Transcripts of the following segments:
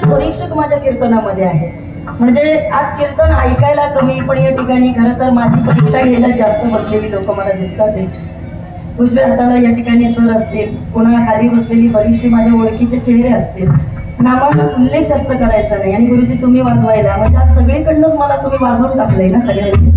परीक्षक माझ्या कीर्तनामध्ये आहेत. म्हणजे आज कीर्तन ऐकायला कमी, पण या ठिकाणी खरं तर माझी परीक्षा घ्यायला जास्त बसलेली लोक मला दिसतात. उजव्या हाताला या ठिकाणी सर असतील, पुन्हा खाली बसलेली बरीचशी माझ्या ओळखीचे चेहरे असतील. नामाचा उल्लेख जास्त करायचा नाही. आणि गुरुजी तुम्ही वाजवायला, म्हणजे आज सगळीकडनंच मला तुम्ही वाजवून टाकलंय ना सगळ्यांनी.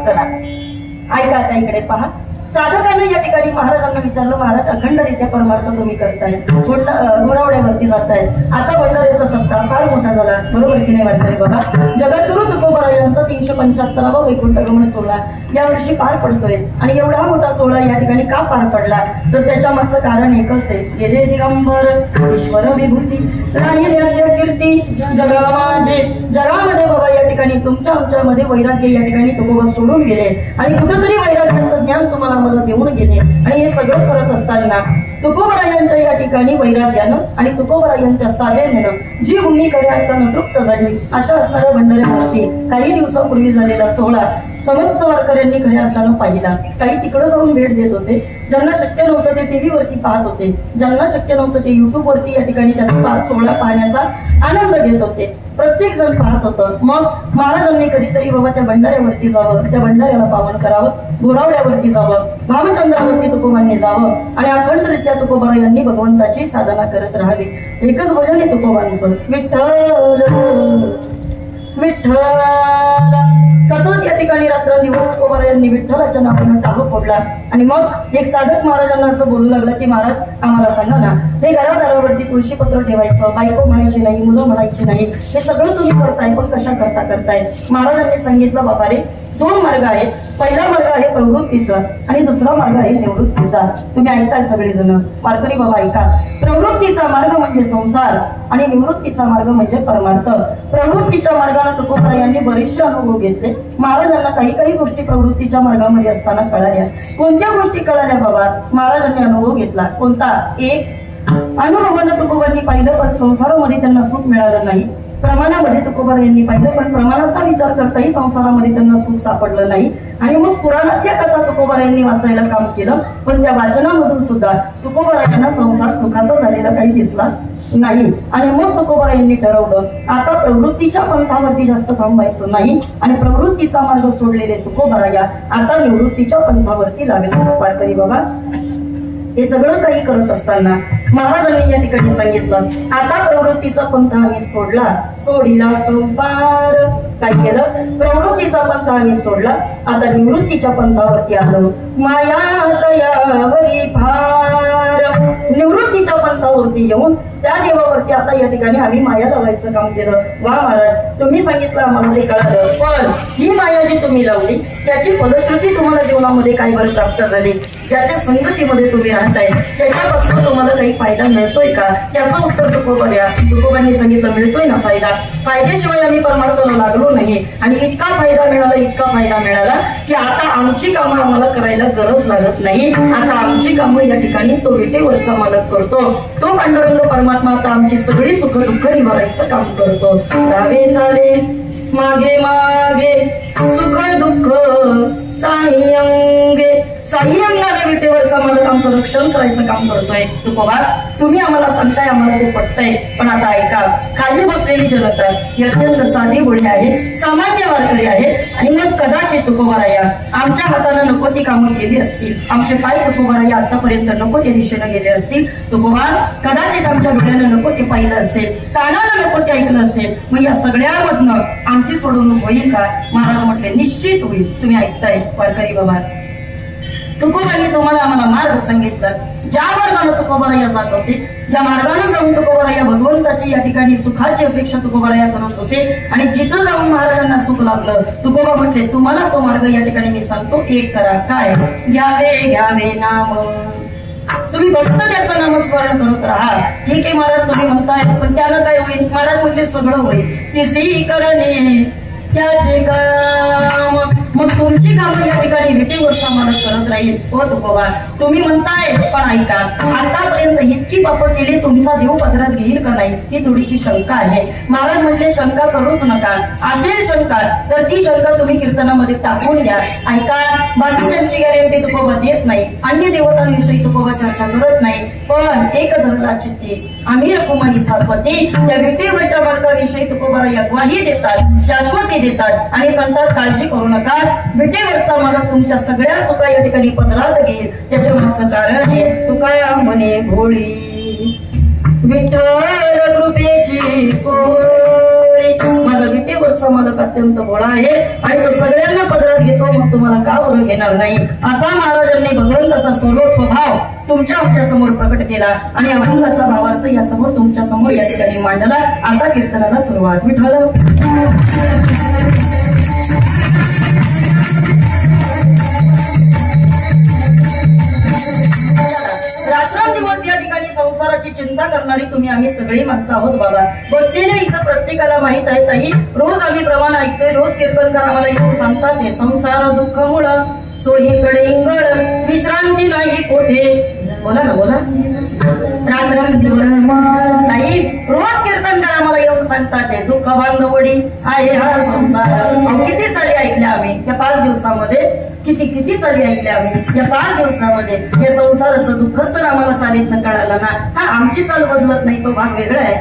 चला ऐका, आता इकडे पहा. साधकांनी या ठिकाणी महाराजांना विचारलं, महाराज अखंडरित्या परमार्थ तुम्ही करताय, घोरावड्यावरती जाताय, आता भंडाऱ्याचा सप्ताह फार मोठा झाला, बरोबर की नाही वाटतंय बघा. जगद्गुरु तुकोबा यांचा 375वा वैकुंठ गमन सोहळा यावर्षी पार पडतोय. आणि एवढा मोठा सोहळा या ठिकाणी का पार पडला, तर त्याच्या मागचं कारण एकच आहे. गेले दिगंबर ईश्वर विभूती राहिल्या कीर्ती जगा माझे. जगामध्ये बाबा या ठिकाणी तुमच्या आमच्यामध्ये वैराग्य या ठिकाणी तुकोबा सोडून गेले आणि कुठंतरी वैराग्याचं ज्ञान तुम्हाला मला देऊन गेले. आणि हे सगळं करत असताना तुकोबरायांच्या या ठिकाणी वैराग्यानं आणि तुकोबरायांच्या साधनेनं जी भूमी खऱ्या अर्थानं तृप्त झाली, अशा असणाऱ्या भंडाऱ्यावरती काही दिवसापूर्वी झालेला सोहळा समस्त वारकऱ्यांनी खऱ्या अर्थानं पाहिला. काही तिकडं जाऊन भेट देत होते, ज्यांना शक्य नव्हतं ते टीव्ही वरती पाहत होते, ज्यांना शक्य नव्हतं ते युट्यूब वरती या ठिकाणी त्याचा सोहळा पाहण्याचा आनंद घेत होते. प्रत्येक जण पाहत होतं. मग महाराजांनी कधीतरी बाबा त्या भंडाऱ्यावरती जावं, त्या भंडाऱ्याला पावन करावं, घोरावड्यावरती जावं, भामचंद्रावरती तुकोबांनी जावं आणि अखंडरित्या तुकोबा यांनी भगवंताची साधना करत राहावी. एकच भजन आहे तुकोबांचं, विठ्ठल विठ्ठल. सतत या ठिकाणी रात्रंदिवस तुकोबा यांनी विठ्ठलाच्या नावानं टाह फोडला. आणि मग एक साधक महाराजांना असं बोलू लागला की महाराज आम्हाला सांगा ना, हे घरादारावरती तुळशीपत्र ठेवायचं, बायको म्हणायची नाही, मुलं म्हणायची नाही, हे सगळं तुम्ही करताय, पण कशा करताय. महाराजांनी सांगितलं, बाबा रे, दोन मार्ग आहेत. पहिला मार्ग आहे प्रवृत्तीचा आणि दुसरा मार्ग आहे निवृत्तीचा. तुम्ही ऐकताय सगळेजण, वारकरी बाबा ऐका. प्रवृत्तीचा मार्ग म्हणजे संसार आणि निवृत्तीचा मार्ग म्हणजे परमार्थ. प्रवृत्तीच्या मार्गाने तुकोबा यांनी बरेचसे अनुभव घेतले. महाराजांना काही गोष्टी प्रवृत्तीच्या मार्गामध्ये असताना कळाल्या. कोणत्या गोष्टी कळाल्या बाबा? महाराजांनी अनुभव घेतला. कोणता? एक अनुभवानं तुकोबांनी पाहिलं, पण संसारामध्ये त्यांना सुख मिळालं नाही. प्रमाणामध्ये तुकोबा यांनी पाहिलं, पण प्रमाणाचा विचार करताही संसारामध्ये त्यांना सुख सापडलं नाही. आणि मग पुराणातल्या कथा तुकोबा यांनी वाचायला काम केलं, पण त्या वाचनामधून सुद्धा तुकोबा यांना संसार सुखाचा झालेला काही दिसला नाही. आणि मग तुकोबा यांनी ठरवलं, आता प्रवृत्तीच्या पंथावरती जास्त थांबायचं नाही आणि प्रवृत्तीचा मार्ग सोडलेले तुकोबा या आता निवृत्तीच्या पंथावरती लागले. वारकरी बाबा, हे सगळं काही करत असताना महाराजांनी या ठिकाणी सांगितलं, आता प्रवृत्तीचा पंथ आम्ही सोडला, सोडिला संसार. काय केलं? प्रवृत्तीचा पंथ आम्ही सोडला, आता निवृत्तीच्या पंथावरती आलो. माया तयावरी फार. निवृत्तीच्या पंथावरती येऊन त्या देवावरती आता या ठिकाणी आम्ही माया लावायचं काम केलं. वा महाराज, तुम्ही सांगितलं आम्हाला ते कळालं, पण ही माया जी तुम्ही लावली त्याची फलश्रुती तुम्हाला जीवनामध्ये काय बरं प्राप्त झाली? ज्याच्या संगतीमध्ये तुम्ही राहताय त्याच्यापासून तुम्हाला काही फायदा मिळतोय का? त्याचं उत्तर तुकोबा द्या. तुकोबांनी सांगितलं, मिळतोय ना फायदा. फायद्याशिवाय आम्ही परमार्थाला लागलो नाही. आणि इतका फायदा मिळाला की आता आमची कामं आम्हाला करायला गरज लागत नाही. आता आमची कामं या ठिकाणी तो विटेवरचा मालक करतो. तो पांडुरंग परमात्मा आता आमची सगळी सुख दुःख निवारायचं काम करतो. रावे चाले मागे मागे सुख दुःख साई अंगे साई अंगाने विटेवरचा मालक आमचं रक्षण करायचं काम करतोय. तुकोबा तुम्ही आम्हाला सांगताय, आम्हाला ते पटतंय, पण आता ऐका, खाली बसलेली जनता ही अत्यंत साधी बोळी आहे, सामान्य वारकरी आहे. आणि मग कदाचित तुकोबाराया आमच्या हातानं नको ती कामं केली असतील, आमचे पाय तुकोबाराया आतापर्यंत नको त्या दिशेनं गेले असतील. तुकोबा कदाचित आमच्या डोळ्यानं नको ते पाहिलं असेल, कानानं नको ते ऐकलं असेल, मग या सगळ्यामधनं आमची सोडवणूक होईल का? महाराज म्हटले निश्चित होईल. तुम्ही ऐकताय वारकरी बाबा, तुकोबांनी तुम्हाला आम्हाला मार्ग सांगितला. ज्या मार्गाने तुकोबाराया जात होते, ज्या मार्गाने जाऊन तुकोबाराया भगवंताची या ठिकाणी सुखाची अपेक्षा तुकोबाराया करत होते, आणि जिथं जाऊन महाराजांना सुख लागलं, तुकोबा म्हटले तुम्हाला तो मार्ग या ठिकाणी मी सांगतो, एक करा. काय? घ्यावे घ्यावे नाम. तुम्ही फक्त त्याचं नामस्मरण करत राहा. ठीक आहे महाराज तुम्ही म्हणताय, पण त्यानं काय होईल? महाराज म्हणते सगळं होईल. तिसरी करणे त्याचे काम. मग तुमची कामं या ठिकाणी विटेवरचा मालक करत राहील. हो तुकोबा तुम्ही म्हणताय, पण ऐका, आतापर्यंत इतकी पाप केली, तुमचा जीव पदरात घेईल का नाही ही थोडीशी शंका आहे. महाराज म्हटले शंका करूच नका. असेल शंका तर ती शंका तुम्ही कीर्तनामध्ये टाकून द्या. ऐका, बाकीच्यांची गॅरंटी तुकोबा देत नाही, अन्य देवतांविषयी तुकोबा चर्चा करत नाही, पण एक धरला चित्ते आम्ही रकुमाई सातपती त्या विटेवरच्या मालकाविषयी तुकोबाराया ग्वाही देतात, शाश्वती देतात, आणि सांगतात काळजी करू नका, विटेवरचा मालक तुमच्या सगळ्या चुका या ठिकाणी पदरात घेईल. त्याच्या मागचं कारण आहे तुका म्हणे भोळी विठ्ठल कृपेची कोळी. माझा विटेवरचा मालक अत्यंत भोळा आहे आणि तो सगळ्यांना पदरात घेतो, मग तुम्हाला का बरं घेणार नाही? असा महाराजांनी भगवंताचा सर्व स्वभाव तुमच्या आमच्या समोर प्रकट केला आणि अभंगाचा भावार्थ या समोर तुमच्या समोर या ठिकाणी मांडला. आता कीर्तनाला सुरुवात. विठ्ठल रात्रंदिवस या ठिकाणी संसाराची चिंता करणारी तुम्ही आम्ही सगळी माणसं आहोत बाबा. बसलेल्या इथं प्रत्येकाला माहित आहे ताई, रोज आम्ही प्रमाण ऐकतोय, रोज कीर्तनकार आम्हाला येऊन सांगतात ते संसार दुःख मुळ चोहीकडे इंगळ विश्रांती नाही कोठे. बोला ना बोला. रात्रंदिवस ताई रोज कीर्तनकार आम्हाला येऊन सांगतात ते दुःख बांधवडी आहे हा संसार. किती चाली ऐकल्या आम्ही त्या 5 दिवसामध्ये, किती चाली ऐकल्या आम्ही या 5 दिवसामध्ये. या संसाराचं दुःखच तर आम्हाला चालीतनं कळालं ना. हा आमची चाल बदलत नाही, तो भाग वेगळा आहे,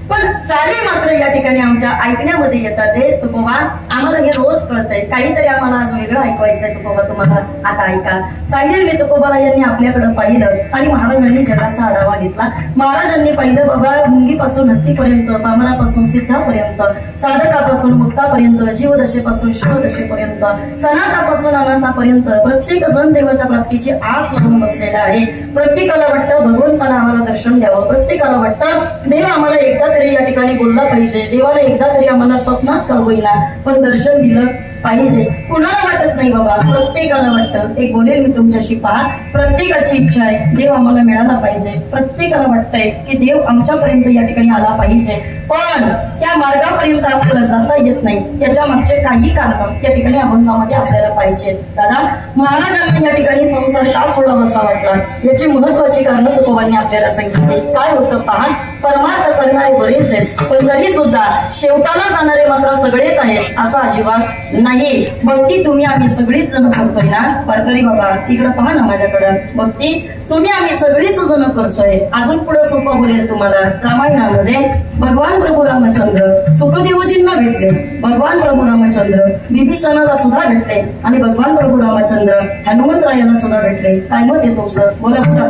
पण चाली मात्र या ठिकाणी आमच्या ऐकण्यामध्ये येतात. तुकोबा आम्हाला हे रोज कळतंय, काहीतरी आम्हाला आज वेगळं ऐकवायचंय. तुकोबा तुम्हाला आता ऐका सांगेल मी. तुकोबाला यांनी आपल्याकडे पाहिलं आणि महाराजांनी जगाचा आढावा घेतला. महाराजांनी पाहिलं बाबा, मुंगीपासून हत्तीपर्यंत, बामरापासून सिद्धापर्यंत, साधकापासून मुक्तापर्यंत, जीवदशेपासून शिवदशेपर्यंत, सनातापासून अनाथापर्यंत प्रत्येक जण देवाच्या प्राप्तीची आस लावून बसलेला आहे. प्रत्येकाला वाटतं भगवंताला आम्हाला दर्शन द्यावं, प्रत्येकाला वाटतं देव आम्हाला एकदा तरी या ठिकाणी बोलला पाहिजे, देवाला एकदा तरी आम्हाला स्वप्नात का होईना पण दर्शन दिलं पाहिजे. कुणाला वाटत नाही बाबा, प्रत्येकाला वाटतं. एक बोलेल मी तुमच्याशी, पहा प्रत्येकाची इच्छा आहे देव आम्हाला मिळाला पाहिजे, प्रत्येकाला वाटतंय की देव आमच्यापर्यंत या ठिकाणी आला पाहिजे, पण त्या मार्गापर्यंत आपल्याला जाता येत नाही. त्याच्या मागचे काही कारण या ठिकाणी अभंगामध्ये आपल्याला पाहिजे. दादा महाराजांना या ठिकाणी संसार का सोडावा असा वाटला याची महत्वाची कारण तुकोबांनी आपल्याला सांगितली. काय होतं पहा, परमार्थ करणारे बरेच आहेत, पण तरी सुद्धा शेवटाला जाणारे मात्र सगळेच आहेत असं अजिबात नाही. भक्ती तुम्ही आम्ही सगळीच जण करतोय ना वारकरी बाबा, इकडे पहा ना माझ्याकडं. भक्ती तुम्ही आम्ही सगळीच जण करतोय. अजून पुढे सोपं बोलेल तुम्हाला. रामायणामध्ये भगवान प्रभू रामचंद्र सुखदेवजींना भेटले, भगवान प्रभू रामचंद्र विभीषणाला सुद्धा भेटले, आणि भगवान प्रभू रामचंद्र हनुमंतरायाला सुद्धा भेटले. काय मत आहे तुमचं? बोला बोला.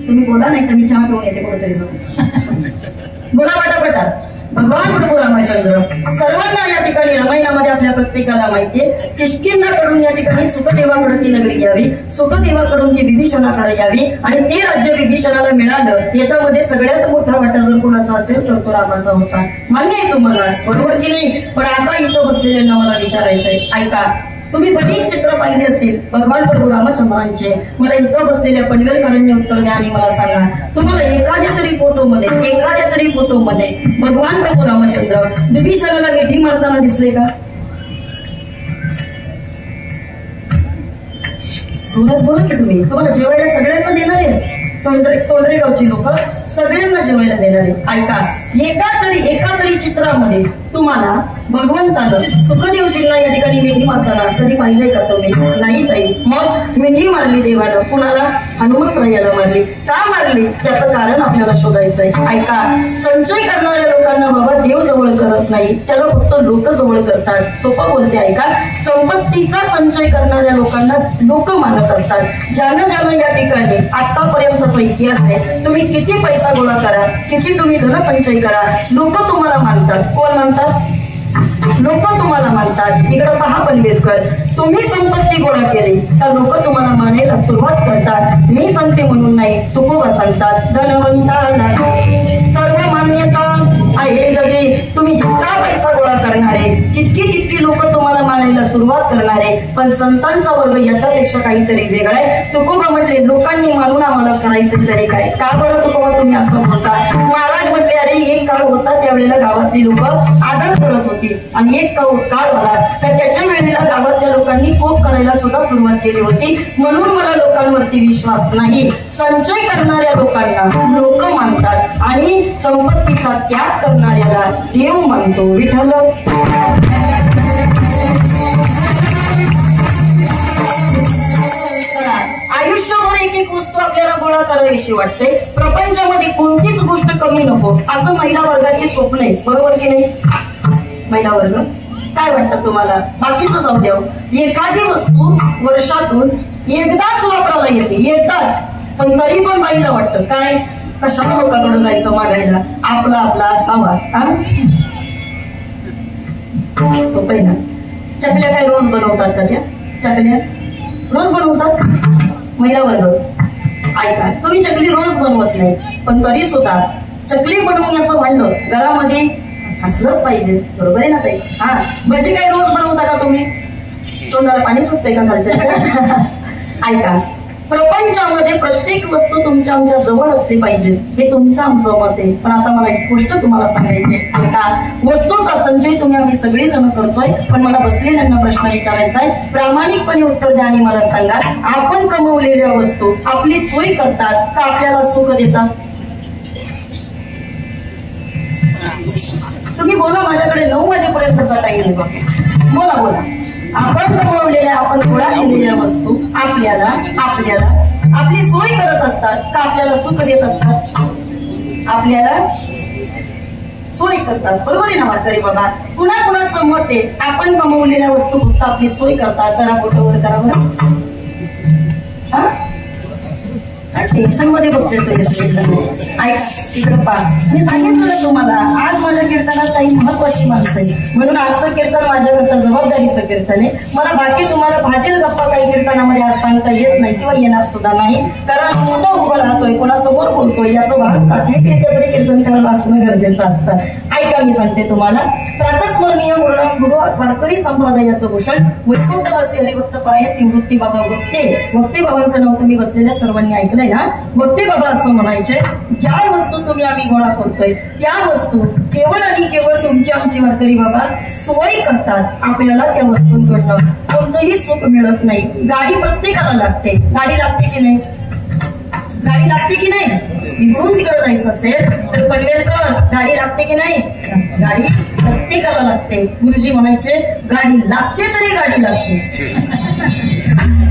तुम्ही बोला, नाही तर मी चहा पिऊन येते कुठेतरी जाऊन. बोला पटापटा. भगवान प्रभू रामचंद्र सर्वांना या ठिकाणी रामायणामध्ये आपल्या प्रत्येकाला माहितीये, किष्किंधाकडून या ठिकाणी सुखदेवाकडे ती नगरी यावी, सुखदेवाकडून ती विभीषणाकडे यावी, आणि ते राज्य विभीषणाला मिळालं. याच्यामध्ये सगळ्यात मोठा वाटा जर कोणाचा असेल तर तो रामाचा होता. मान्य आहे तुम्हाला, बरोबर की नाही? पण आता इथं बसलेल्यांना मला विचारायचंय, ऐका. तुम्ही बरीच चित्र पाहिली असतील भगवान प्रभू रामचंद्रांचे. मला इथं बसलेल्या पनवेलकरांनी उत्तर द्या आणि मला सांगा, तुम्हाला एखाद्या तरी फोटोमध्ये भगवान प्रभू रामचंद्र विभीषणाला मिठी मारताना दिसले का? सुरत बोला की तुम्ही. तुम्हाला जेवायला सगळ्यांना देणार आहे, तोंडरेगावची लोक सगळ्यांना जेवायला देणार आहे. ऐका, एका तरी चित्रामध्ये तुम्हाला भगवंतानं सुखदेवजींना या ठिकाणी मिठी मारताना कधी पाहिलंय का तुम्ही? नाही ताई. मग मिठी मारली देवानं, कुणाला? हनुमंतरायाला मारली. का मारली? त्याचं कारण आपल्याला शोधायचंय. ऐका, संचय करणाऱ्या लोकांना बाबा देव जवळ करत नाही, त्याला फक्त लोक जवळ करतात. सोपं बोलते. ऐका, संपत्तीचा संचय करणाऱ्या लोकांना लोक मानत असतात. ज्यानं ज्यानं या ठिकाणी आतापर्यंतचा इतिहास आहे, तुम्ही किती पैसा गोळा करा, किती तुम्ही धनसंचय करा, लोक तुम्हाला मानतात. कोण मानतात? लोक तुम्हाला मानतात. इकडं पहा पनवेलकर, तुम्ही संपत्ती गोळा केली तर लोक तुम्हाला मानायला सुरुवात करतात. मी सांगते म्हणून नाही, तुकोबा सांगतात, धनवंताला सर्व मान्यता आहे जगी. तुम्ही जितका पैसा गोळा करणारे तितकी लोक तुम्हाला मानायला सुरुवात करणारे. पण संतांचा वर्ग याच्यापेक्षा काहीतरी वेगळा आहे. तुकोबा म्हटले, लोकांनी मानून आम्हाला करायचे तरी काय? का बरं तुकोबा तुम्ही असं बोलता? महाराज म्हटले, अरे एक काळ होता त्यावेळेला गावातली लोक आदर करत होती आणि एक काळ आला तर त्याच्या वेळेला गावातल्या लोकांनी कोप करायला सुद्धा सुरुवात केली होती. म्हणून मला लोकांवरती विश्वास नाही. संचय करणाऱ्या लोकांना लोक मानतात आणि संपत्तीचा त्याग करणाऱ्याला देव मानतो. विठ्ठल आयुष्यभर एक एक वस्तू आपल्याला गोळा करावीशी वाटते. प्रपंचामध्ये कोणतीच गोष्ट कमी नको असं महिला वर्गाची स्वप्न आहे. बरोबर की नाही? महिला वर्ग काय वाटतं तुम्हाला? बाकीचं जाऊ द्या, एखादी वस्तू वर्षातून एकदाच वापरायला येते, एकदाच. पण तरी पण बाईला वाटतं काय, कशाला लोकांकडे जायचं मागायला, आपला आपला असावा. सोपं आहे ना? चकल्या काय रोज बनवतात का? त्या चकल्या रोज बनवतात महिला वर्ग. ऐका, तुम्ही चकली रोज बनवत नाही, पण तरी सुद्धा चकली बनवण्याचं भांड घरामध्ये असलंच पाहिजे. बरोबर आहे ना ताई? हा, भजी काय रोज बनवता का तुम्ही? तोंडाला पाणी सुटतंय का घरच्यांच्या? ऐका, प्रपंचामध्ये प्रत्येक वस्तू तुमच्या आमच्या जवळ असली पाहिजे, हे तुमचं आमचं मत आहे. पण आता मला एक गोष्ट तुम्हाला सांगायची. ऐका, वस्तूचा संचय तुम्ही आम्ही सगळी जण करतोय, पण मला बसलेल्यांना प्रश्न विचारायचा आहे. प्रामाणिकपणे उत्तर द्या आणि मला सांगा, आपण कमवलेल्या वस्तू आपली सोय करतात का आपल्याला सुख देतात? तुम्ही बोला, माझ्याकडे 9 वाजेपर्यंतचा टाइम आहे बघा. बोला बोला. आपण कमवलेल्या, आपण गोळा केलेल्या वस्तू आपल्याला आपली सोय करत असतात का आपल्याला सुख देत असतात? आपल्याला सोय करतात. बरोबर आहे ना म्हातारी बाबा? कुणाचं मत आहे आपण कमवलेल्या वस्तू फक्त आपली सोय करतात? जरा फोटोवर करा बरं. टेन्शन मध्ये बसले तुम्ही. ऐका, इकडे पहा, मी सांगितलं ना तुम्हाला, आज माझ्या कीर्तनात काही महत्वाची माणसं आहे, म्हणून आजचं कीर्तन माझ्याकरता जबाबदारीचं कीर्तन आहे. मला बाकी तुम्हाला भाजील गप्पा काही कीर्तनामध्ये आज सांगता येत नाही किंवा येणार सुद्धा नाही, कारण कुठं उभं राहतोय, कोणासमोर बोलतोय याचं भाग तात्विकरित्या तरी कीर्तन करायला असणं गरजेचं असतं. ऐका, मी सांगते तुम्हाला, प्रातस्मरणीय गुरु वारकरी संप्रदायाचं भूषण वैकुंठवासी हरिभक्त पायत निवृत्ती बाबा वक्ते बाबांचं नाव तुम्ही बसलेल्या सर्वांनी ऐकलंय ना? वक्ते बाबा असं म्हणायचे, ज्या वस्तू तुम्ही आम्ही गोळा करतोय त्या वस्तू केवळ आणि केवळ तुमची आमची वारकरी बाबा सोय करतात. आपल्याला त्या वस्तूंकडनं कोणतंही सुख मिळत नाही. गाडी प्रत्येकाला लागते. गाडी लागते की नाही? गाडी लागते की नाही? इकडून तिकडे जायचं असेल तर पनवेलकर, गाडी लागते की नाही? गाडी प्रत्येकाला लागते. गुरुजी म्हणायचे, गाडी लागते तरी गाडी लागते.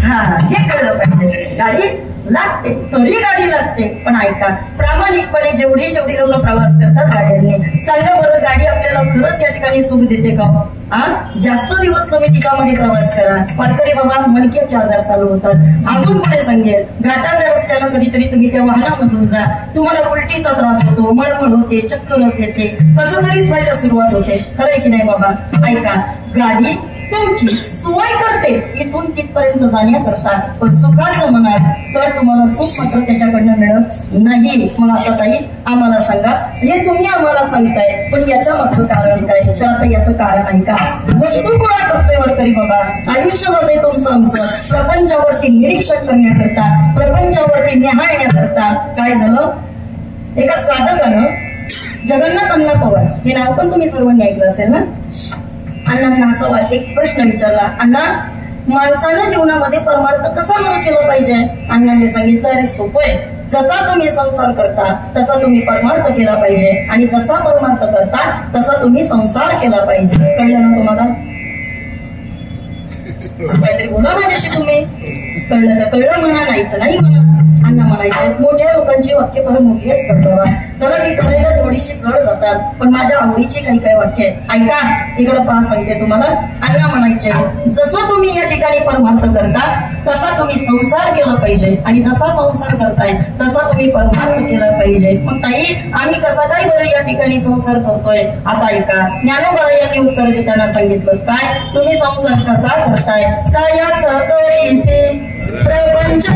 हा, हे कळलं पाहिजे. गाडी लागते तरी गाडी लागते. पण ऐका, प्रामाणिकपणे जेवढी लोक प्रवास करतात गाड्यांनी, सांगा बरं, गाडी आपल्याला खरंच या ठिकाणी सुख देते का? जास्त दिवस तुम्ही तिच्यामध्ये प्रवास करा, वारकरी बाबा मणक्याचे आजार चालू होतात. अजून पुढे सांगेल, घाटाच्या रस्त्याला कधीतरी तुम्ही त्या वाहनामधून जा, तुम्हाला उलटीचा त्रास होतो, मळमळ होते, चक्करच येते, कसं तरीच व्हायला सुरुवात होते. खरं आहे की नाही बाबा? ऐका, गाडी तुमची सोय करते इथून तिथपर्यंत जाण्याकरता, पण सुखाचं म्हणाल तर तुम्हाला सुख मात्र त्याच्याकडनं मिळत नाही. मग आता ताई आम्हाला सांगा, हे तुम्ही आम्हाला सांगताय, पण याच्या मागचं कारण काय? तर आता याचं कारण ऐका. वस्तू गोळा करतोय वारकरी बाबा, आयुष्य जाते तुमचं आमचं प्रपंचावरती निरीक्षण करण्याकरता, प्रपंचावरती निहाळण्याकरता. काय झालं? एका साधकानं जगन्नाथ अण्णा पवार हे नाव पण तुम्ही सर्वांनी ऐकलं असेल ना? अण्णांना असं एक प्रश्न विचारला, अण्णा माणसानं जीवनामध्ये परमार्थ कसा बरं केला पाहिजे? अण्णांनी सांगितलं, अरे सोपं आहे, जसा तुम्ही संसार करता तसा तुम्ही परमार्थ केला पाहिजे, आणि जसा परमार्थ करता तसा तुम्ही संसार केला पाहिजे. कळलं ना तुम्हाला? काहीतरी बोला माझ्याशी तुम्ही. कळलं का? कळलं म्हणा, नाही तर नाही म्हणा. अण्णा म्हणायचे, मोठ्या लोकांची वाक्य फार मोठी असतात बाबा, चला ती करायला थोडीशी जड जातात, पण माझ्या आवडीची काही काही वाक्य आहेत, ऐका. इकडं पहा, सांगते तुम्हाला. अण्णा म्हणायचे, जसं तुम्ही या ठिकाणी परमार्थ करता तसा तुम्ही संसार केला पाहिजे, आणि जसा संसार करताय तसा तुम्ही परमार्थ केला पाहिजे. मग ताई, आम्ही कसा काय बरं या ठिकाणी संसार करतोय? आता ऐका. ज्ञानोबा यांनी उत्तर देताना सांगितलं, काय तुम्ही संसार कसा करताय? साया सहकरीसे प्रपंच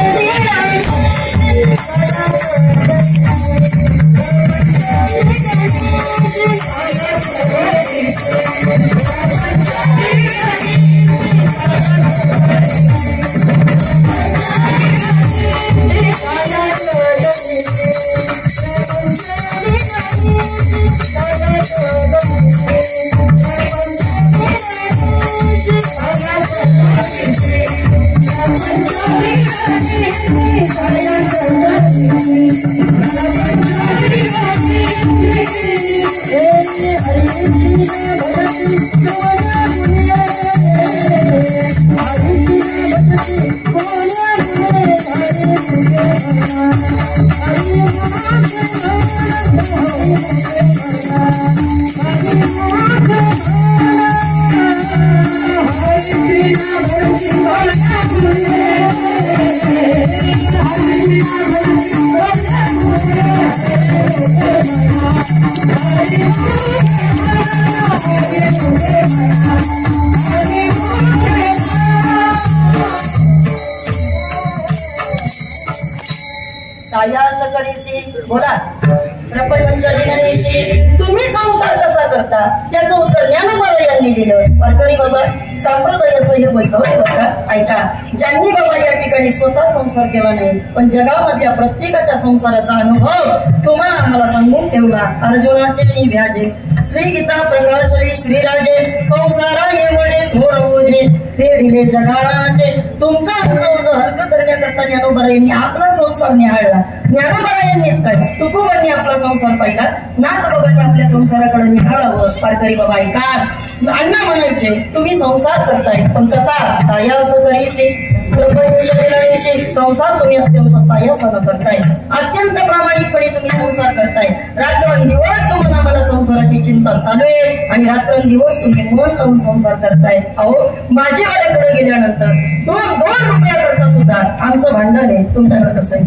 सायास करीसी बोला प्रपंच दिनरेशी तुम्ही संसार कसा करता? त्याचं उत्तर ज्ञानोबा यांनी दिलं. वारकरी बाबा, संप्रदायाचं हे वैभव बघा, ऐका. ज्यांनी बाबा या ठिकाणी स्वतः संसार केला नाही, पण जगामधल्या प्रत्येकाच्या संसाराचा अनुभव तुम्हाला आम्हाला सांगून ठेवला. अर्जुनाचे निव्याजे श्री गीता प्रकाशरी श्रीराजे संसारा ये म्हणे थोर ओझे फेडिले जगाचे. तुमचा अंश हलक करण्याकरता ज्ञानोबा यांनी आपला संसार निहाळला. ज्ञानोबा यांनीच काय, तुकोबांनी आपला संसार पाहिला, नाथबाबांनी आपल्या संसाराकडे निहाळावं. वारकरी बाबा ऐका. अण्णा म्हणायचे, तुम्ही संसार करताय, पण कसा? सायास करीसी प्रपंच दिनरेशी संसार तुम्ही अत्यंत सायासानं करताय, अत्यंत प्रामाणिकपणे तुम्ही संसार करताय. रात्रंदिवस तुम्हाला मला संसाराची चिंता चालू आहे, आणि रात्रंदिवस तुम्ही मन लावून संसार करताय. अहो, माझ्याकडे गेल्यानंतर दोन रुपयाकरता सुद्धा आमचं भांडण आहे. तुमच्याकडे कसं आहे?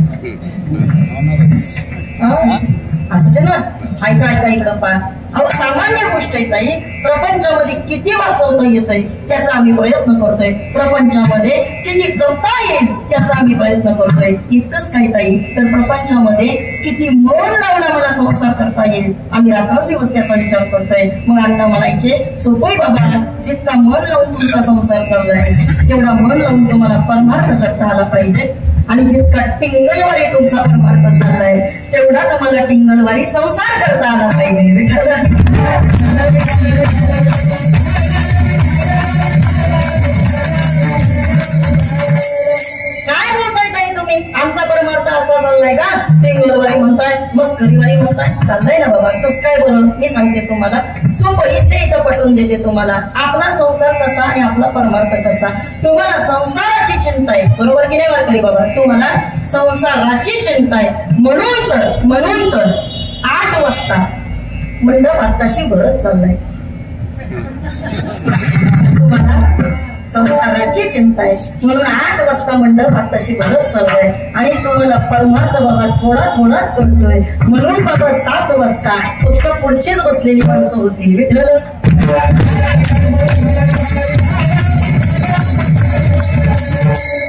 असंच ना. ऐका ऐका, इकडं पहा. अहो, सामान्य गोष्ट आहे ताई, प्रपंचामध्ये किती वाचवता येतंय त्याचा आम्ही प्रयत्न करतोय, प्रपंचामध्ये किती जपता येईल त्याचा आम्ही प्रयत्न करतोय. इतकंच काही ताई, तर प्रपंचामध्ये किती मन लावून आम्हाला संसार करता येईल आम्ही रात्रंदिवस त्याचा विचार करतोय. मग अण्णा म्हणायचे, सोपय बाबा, जितका मन लावून तुमचा संसार चाललाय तेवढा मन लावून तुम्हाला परमार्थ करता आला पाहिजे, आणि जितका टिंगलवारी तुमचा परमार्थ चाललाय तेवढा तुम्हाला टिंगलवारी संसार करता आला पाहिजे. विठ्ठल काय बोलताय ताई तुम्ही? आमचा परमार्थ असा चाललाय का? टिंगलवारी म्हणताय, मस्करीवारी म्हणताय, चाललाय ना बाबा. कसं काय बरं? मी सांगते तुम्हाला, सोपं इथले इथं पटवून देते तुम्हाला. आपला संसार कसा आणि आपला परमार्थ कसा? तुम्हाला संसाराची चिंता आहे, बरोबर की नाही वारकरी बाबा? तुम्हाला संसाराची चिंता आहे, म्हणून तर 8 वाजता मंडप आत्ताशी भरत चाललाय. तुम्हाला संसाराची चिंता आहे म्हणून 8 वाजता मंडप आत्ताशी भरत चाललाय, आणि तुम्हाला परमार्थ बाबा थोडाच कळतोय म्हणून बाबा 7 वाजता फक्त पुढचीच बसलेली माणसं होती. विठ्ठल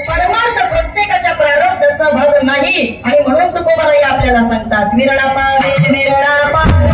परमार्थ प्रत्येकाच्या प्रारब्धाचा भाग नाही, आणि म्हणून तुकोबाराई आपल्याला सांगतात, विरळा पावे विरळा पावे.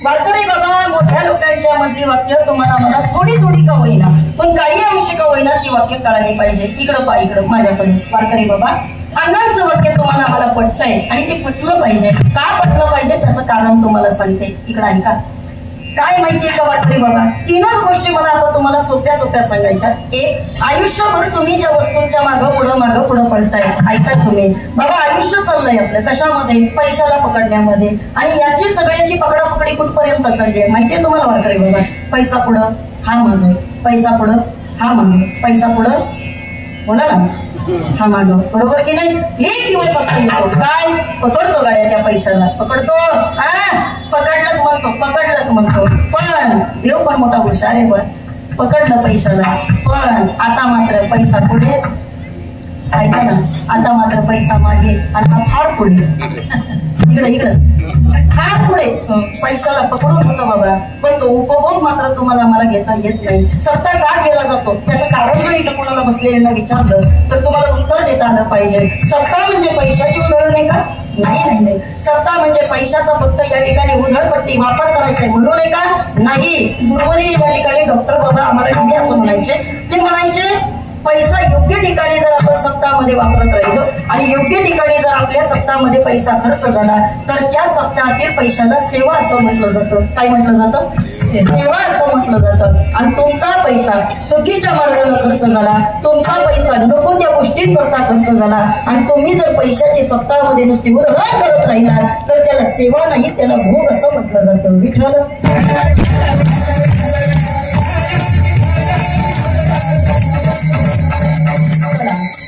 वारकरी बाबा, मोठ्या लोकांच्या मधली वाक्य तुम्हाला मला थोडी थोडी का होईना पण काही अंशी का होईना ती वाक्य कळाली पाहिजे. इकडं पा, इकडं माझ्याकडे. वारकरी बाबा, अण्णांचं वाक्य तुम्हाला मला पटतंय आणि ते पटलं पाहिजे. का पटलं पाहिजे त्याचं कारण तुम्हाला सांगते. इकडं ऐका. काय माहितीये का वारकरी बाबा, तीनच गोष्टी मला आता तुम्हाला सोप्या सोप्या सांगायच्या. एक, आयुष्यभर तुम्ही ज्या वस्तूंच्या मागं पुढं पडताय, ऐकताय तुम्ही बाबा, आयुष्य चाललंय आपलं कशामध्ये, पैशाला पकडण्यामध्ये. आणि याची सगळ्यांची पकडापकडी कुठपर्यंत चालली आहे माहितीये तुम्हाला वारकरी बाबा. पैसा पुढं हा मागं, पैसा पुढं हा मागं, पैसा पुढं, बोला ना, हा मागं, बरोबर की नाही. एक दिवस असा येतो काय, पकडतो गाड्या त्या पैशाला, पकडतो, पकडलंच म्हणतो. पण देव पण मोठा हुशार आहे. पण पकडलं पैशाला, पण आता मात्र पैसा पुढे, ऐका ना, आता मात्र पैसा मागे आणि हा फार पुढे. इकडं फार पुढे. पैशाला पकडून होतो बाबा, पण तो उपभोग मात्र तुम्हाला मला घेता येत नाही. सत्ता का केला जातो त्याचं कारण जर इथं कोणाला बसलेल्यांना विचारलं तर तुम्हाला उत्तर देता आलं पाहिजे. सत्ता म्हणजे पैशाची उधळण आहे का? नाही. सत्ता म्हणजे पैशाचा फक्त या ठिकाणी उधळपट्टी वापर करायचा म्हणून आहे का? नाही. गुरुवारी या ठिकाणी डॉक्टर बाबा आम्हाला नेहमी असं म्हणायचे, ते म्हणायचे पैसा योग्य ठिकाणी जर आपण सप्ताहामध्ये वापरत राहिलो आणि योग्य ठिकाणी जर आपल्या सप्ताहामध्ये पैसा खर्च झाला तर त्या सप्ताहातील पैशाला सेवा असं म्हटलं जातं. काय म्हटलं जातं? सेवा असं म्हटलं जातं. आणि तुमचा पैसा चुकीच्या मार्गाने खर्च झाला, तुमचा पैसा नको त्या गोष्टींकरता खर्च झाला आणि तुम्ही जर पैशाची सप्ताहामध्ये नुसती उधळण करत राहिला तर त्याला सेवा नाही, त्याला भोग असं म्हटलं जातं. विठ्ठल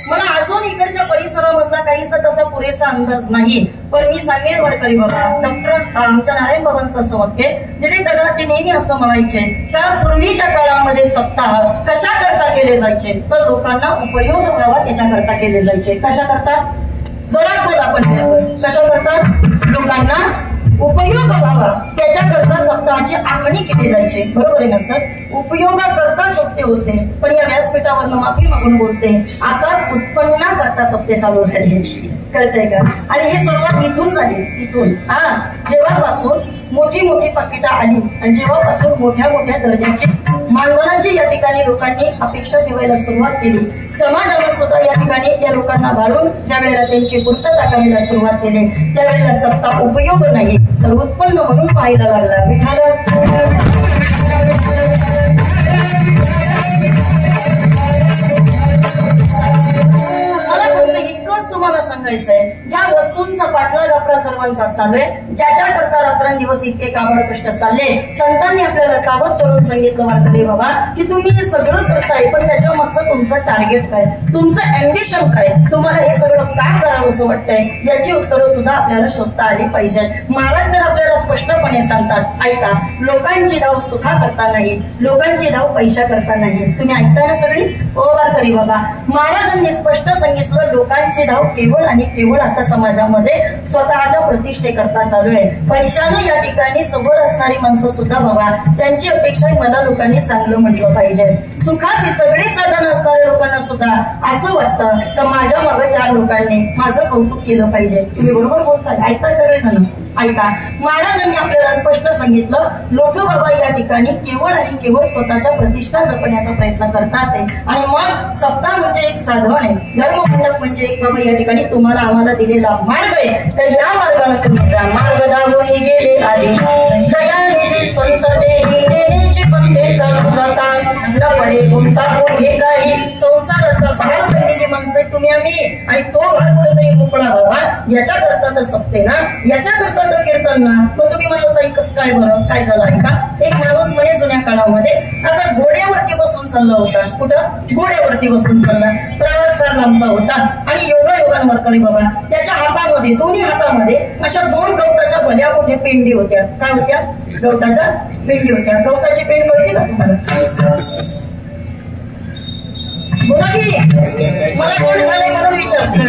मला अजून इकडच्या परिसरामधला काहीसा तसा पुरेसा अंदाज नाही, पण मी सांगेन वारकरी बाबा, डॉक्टर आमच्या नारायण बाबांचं असं वाक्य, दिलीप दादा ते नेहमी असं म्हणायचे का पूर्वीच्या काळामध्ये सप्ताह कशा करता केले जायचे तर लोकांना उपयोग व्हावा त्याच्याकरता केले जायचे. कशा करता? जरा बोल आपण कशा करता? लोकांना उपयोग व्हावा त्याच्याकरता सप्ताहाची आखणी केली जायची. बरोबर आहे ना सर? उपयोगाकरता सप्ते होते, पण या व्यासपीठावर माफी मागून बोलते, आता उत्पन्नाकरता सप्ते चालू झाले. कळतंय का? आणि हे सुरुवात इथून झाली. इथून जेव्हापासून मोठी मोठी पाकिटं आली आणि जेव्हापासून मोठ्या मोठ्या दर्जाची मानधनाची या ठिकाणी लोकांनी अपेक्षा ठेवायला सुरुवात केली, समाजानं सुद्धा या ठिकाणी त्या लोकांना भाडून ज्या वेळेला त्यांची पूर्तता करायला सुरुवात केली त्यावेळेला सप्ताह उपयोग नाही तर उत्पन्न म्हणून पाहायला लागला. विठाला मला फक्त इतकंच तुम्हाला सांगायचंय, ज्या वस्तूंचा पाठलाग आपला सर्वांचा चालू आहे, ज्याच्या करता रात्रंदिवस इतके काबड कष्ट चालले, संतांनी आपल्याला सावध करून सांगितलं वारकरी बाबा की तुम्ही हे सगळं करताय पण त्याच्या मागचं तुमचं टार्गेट काय, तुमचं अम्बिशन काय, तुम्हाला हे सगळं का करावं असं वाटतंय याची उत्तरं सुद्धा आपल्याला शोधता आली पाहिजे. महाराज तर आपल्याला स्पष्टपणे सांगतात, ऐका, लोकांची धाव सुखा करता नाही, लोकांची धाव पैसा करता नाही. तुम्ही ऐकताय ना सगळी? ओ वारकरी बाबा, महाराजांनी स्पष्ट सांगितलं लोकांची धाव केवळ आणि केवळ आता समाजामध्ये स्वतःच्या प्रतिष्ठे करता चालू आहे. पैशानं या ठिकाणी सबळ असणारी माणसं सुद्धा बाबा त्यांची अपेक्षा मला लोकांनी चांगलं म्हटलं पाहिजे. सुखाची सगळी साधनं असणाऱ्या लोकांना सुद्धा असं वाटतं तर माझ्या मागे 4 लोकांनी माझं कौतुक केलं पाहिजे. तुम्ही बरोबर बोलताय, ऐकताय सगळेजण? ऐका, महाराजांनी आपल्याला स्पष्ट सांगितलं लोक बाबा या ठिकाणी केवळ आणि केवळ स्वतःच्या प्रतिष्ठा जपण्याचा प्रयत्न करतात आणि मग सप्ताह म्हणजे एक साधन आहे, धर्ममंडप म्हणजे एक बाबा या ठिकाणी तुम्हाला आम्हाला दिलेला मार्ग आहे, तर या मार्गाने तुम्ही जा. मार्ग दाबून गेले आले दयानिधी संत देण्याची पंथे चालू जाता न पडे गुंतागुंत हे काही संसाराचा भार पडलेली माणसं तुम्ही आम्ही आणि तो भार कुठेतरी मोकळा व्हावा याच्याकरता तर सप्ते ना, याच्याकरता तर कीर्तन ना. मग तुम्ही म्हणता कसं काय बरं काय झालं ऐका, एक माणूस म्हणे जुन्या काळामध्ये असा घोड्यावरती बसून चालला होता. कुठं? घोड्यावरती बसून चालला, प्रवास फार लांबचा होता आणि योगायोगांवर करी बाबा त्याच्या हातामध्ये, दोन्ही हातामध्ये अशा 2 गवताच्या भल्या मोठ्या पेंडी होत्या. काय होत्या? गवताच्या पेंडी होत्या. गवताची पेंड कळते का तुम्हाला? बोला की, मला कोण झालंय म्हणून विचारते.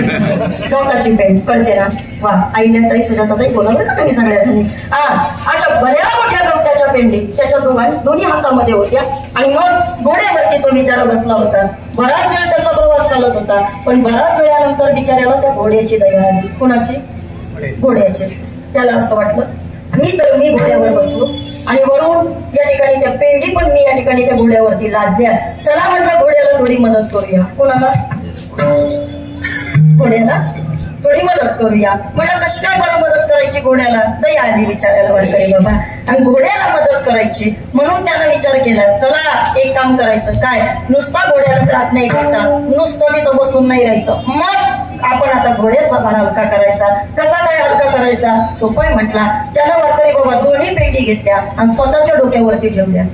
गवताची पेंड कळते ना? वा, आईला तरी सुजाताताई बोला बरं का तुम्ही सगळ्याजणी. अशा बऱ्या मोठ्या गवताच्या पेंडी त्याच्या दोन्ही हातामध्ये होत्या आणि मग घोड्यावरती तो बिचारा बसला होता. बराच वेळ त्याचा प्रवास चालत होता, पण बराच वेळानंतर बिचाऱ्याला त्या घोड्याची दया आली. कोणाची? घोड्याची. त्याला असं वाटलं मी घोड्यावर बसलो आणि वरून या ठिकाणी त्या पेंडी पण मी या ठिकाणी त्या घोड्यावरती लादल्या. चला म्हटलं घोड्याला थोडी मदत करूया. कोणाला? घोड्याला थोडी मदत करूया. म्हटलं कशी काय बरं मदत करायची घोड्याला? दया आली विचारायला वारकरी बाबा. आणि घोड्याला मदत करायची म्हणून त्यानं विचार केला, चला एक काम करायचं. काय? नुसता घोड्याला त्रास नाही द्यायचा, नुसतं तिथं बसून नाही राहायचं. मग आपण आता घोड्याचा भार हलका करायचा. कसा काय हलका करायचा? सोपं म्हटला. त्यानं वारकरी बाबा दोन्ही पेंडी घेतल्या आणि स्वतःच्या डोक्यावरती ठेवल्या.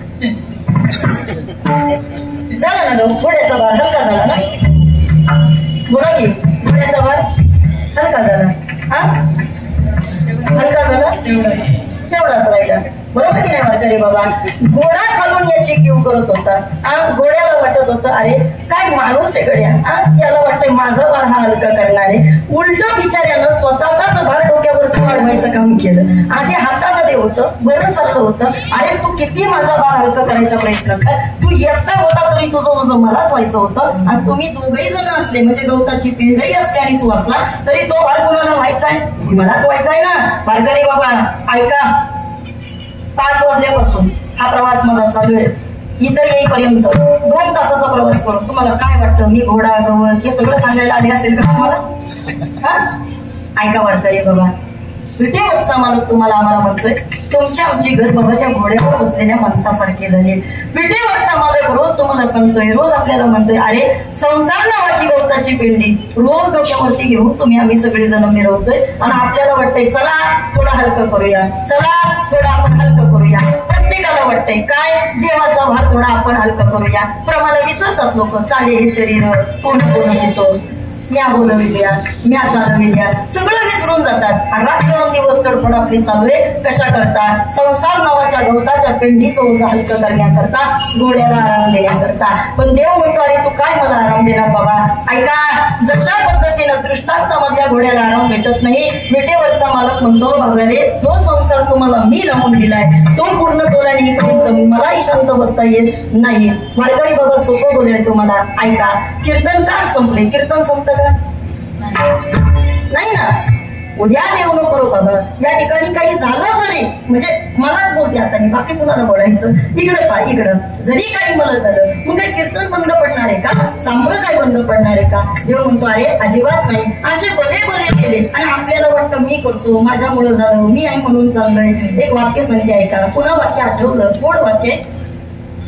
झाला ना घोड्याचा भार हलका झाला ना? बोला की घोड्याचा भार हलका झाला. हा हलका झाला तेवढाच राहिला. बरोबर की नाही वारकरी बाबा? घोडा खालून याची क्यू करत होता. घोड्याला वाटत होतं अरे काय माणूस आहे गड्या, याला वाटतंय माझा भार हा हलका करणारे. उलट बिचाऱ्यानं स्वतःचाच भार डोक्यावरती वाढवायचं काम केलं. आधी हातामध्ये होतं, बरं चाललं होतं. अरे तू किती माझा भार हलका करायचा प्रयत्न कर, तू एकटा होता तरी तुझं ओझं मलाच व्हायचं होतं. आणि तुम्ही दोघही जण असले म्हणजे गवताची पिंडही असली आणि तू असला तरी तो भार कुणाला व्हायचा आहे? मलाच व्हायचा आहे ना. वारकरी बाबा ऐका, 5 वाजल्यापासून हा प्रवास माझा चालू आहे. इथं येईपर्यंत 2 तासाचा प्रवास करून तुम्हाला काय वाटतं मी घोडा गवत हे सगळं सांगायला आले असेल का तुम्हाला? ऐका वारकरी बाबा, विटेवरचा मालक तुम्हाला आम्हाला म्हणतोय तुमच्या आमची घर बघा त्या घोड्यावर बसलेल्या माणसासारखे झाले. विटेवरचा मालक रोज तुम्हाला सांगतोय, रोज आपल्याला म्हणतोय अरे संसार नावाची गवताची पिंडी रोज डोक्यावरती घेऊन तुम्ही आम्ही सगळे जण मिरवतोय. आणि आपल्याला वाटतंय चला थोडं हलकं करूया, चला थोडं आपण हलकं करूया. प्रत्येकाला वाटतंय काय देवाचा भार थोडा आपण हलका करूया. प्रमाणे विसरतात लोक. चाले हे शरीर कोण दिसो, म्या बोलविल्या, म्या चालविल्या, सगळं विसरून जातात. आणि रात्रंदिवस तडफड आपली चालू आहे. कशा करता? संसार नावाच्या गवताच्या पेंडीचं ओझं हलकं करण्याकरता, घोड्याला आराम देण्याकरता. पण देव म्हणतो अरे तू काय मला आराम देणार बाबा? ऐका, जशा पद्धतीनं दृष्टांतामधल्या घोड्याला आराम भेटत नाही, विटेवरचा मालक म्हणतो बाबा रे जो संसार तुम्हाला मी लावून दिलाय तो पूर्ण तोला नेईपर्यंत मलाही शांत बसता येत नाही. वारकरी बाबा सोपं बोलेल तुम्हाला. ऐका, कीर्तनकार संपले. कीर्तन संपतं का? नाही ना. उद्या देऊ नको करू बाबा. या ठिकाणी काही झालं जरी म्हणजे मलाच बोलते आता मी, बाकी कुणाला बोलायचं? इकडं पा इकडं जरी काही मला झालं मग काही कीर्तन बंद पडणार आहे का? सांभळं काय बंद पडणार आहे का? देव म्हणतो अरे अजिबात नाही. असे बरे केले आणि आपल्याला वाटतं मी करतो माझ्यामुळे झालं, मी आहे म्हणून चाललंय. एक वाक्य सांगते ऐका. पुन्हा वाक्य आठवलं, थोड वाक्य.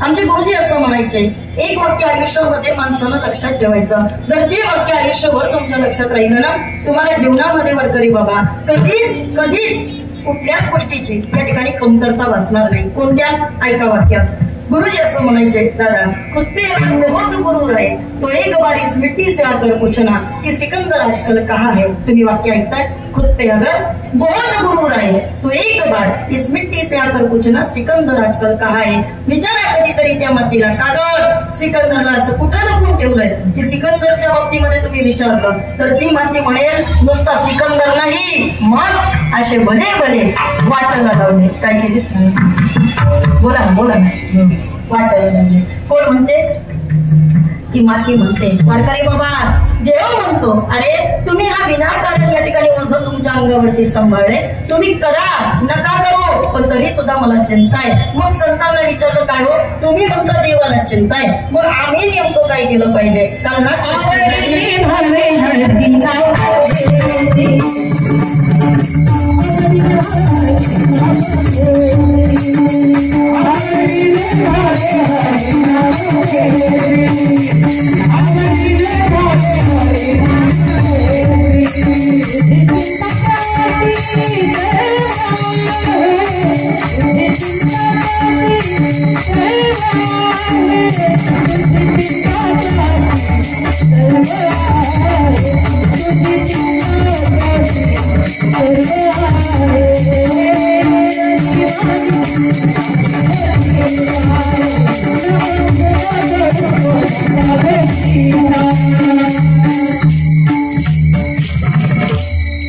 आमचे गुरुजी असं म्हणायचे, एक वाक्य आयुष्यामध्ये माणसानं लक्षात ठेवायचं. जर ते वाक्य आयुष्यभर तुमच्या लक्षात राहिलं ना तुम्हाला जीवनामध्ये वारकरी बाबा कधीच कुठल्याच गोष्टीची या ठिकाणी कमतरता भासणार नाही. कोणत्या? ऐका वाक्य. गुरुजी असं म्हणायचे, दादा खुद पे बहुत गुरूर है तो एक बार इस मिट्टी से आकर पूछना कि सिकंदर आजकल कहाँ है. तुम्ही वाक्य ऐकताय. खुद पे अगर बहुत गुरूर आहे तो एक बार इस मिट्टी से आकर पूछना सिकंदर आजकल कहाँ है. विचारा कधीतरी त्या मातीला, कागद सिकंदरला असं कुठं लपून ठेवलंय की सिकंदरच्या बाबतीमध्ये तुम्ही विचारलं तर ती माती म्हणेल नुसता सिकंदर नाही, मग असे भले वाटायला लावले. काय केले? बोला ना. वाटायला लागले. कोण म्हणते? ती माती म्हणते. वारकरी बाबा देव म्हणतो अरे तुम्ही हा विनाकारण या ठिकाणी ओझं तुमच्या अंगावरती सांभाळले. तुम्ही करा नका करो पण तरी सुद्धा मला चिंता आहे. मग संतांना विचारलं काय हो? तुम्ही म्हणता देवाला चिंता आहे, मग आम्ही नेमकं काय केलं पाहिजे? काल ना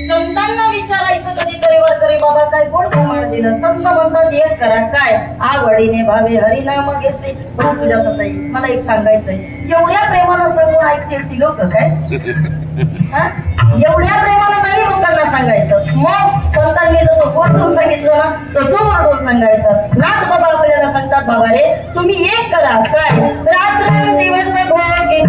संतांना विचारायचं कधीतरी वारकरी बाबा काय गोड प्रमाण दिलं. संत म्हणतात एक करा काय आवडीने भावे हरिनाम घेसे. पण सुजाताताई मला एक सांगायचंय, एवढ्या प्रेमानं सांगून ऐकतील ती लोक काय? एवढ्या प्रेमानं नाही लोकांना सांगायचं. मग संतांनी जसं ओरडून सांगितलं ना तसं ओरडून सांगायचं. नाथ बाबा आपल्याला सांगतात, बाबा रे तुम्ही एक करा, काय रात्र दिवस तुम्ही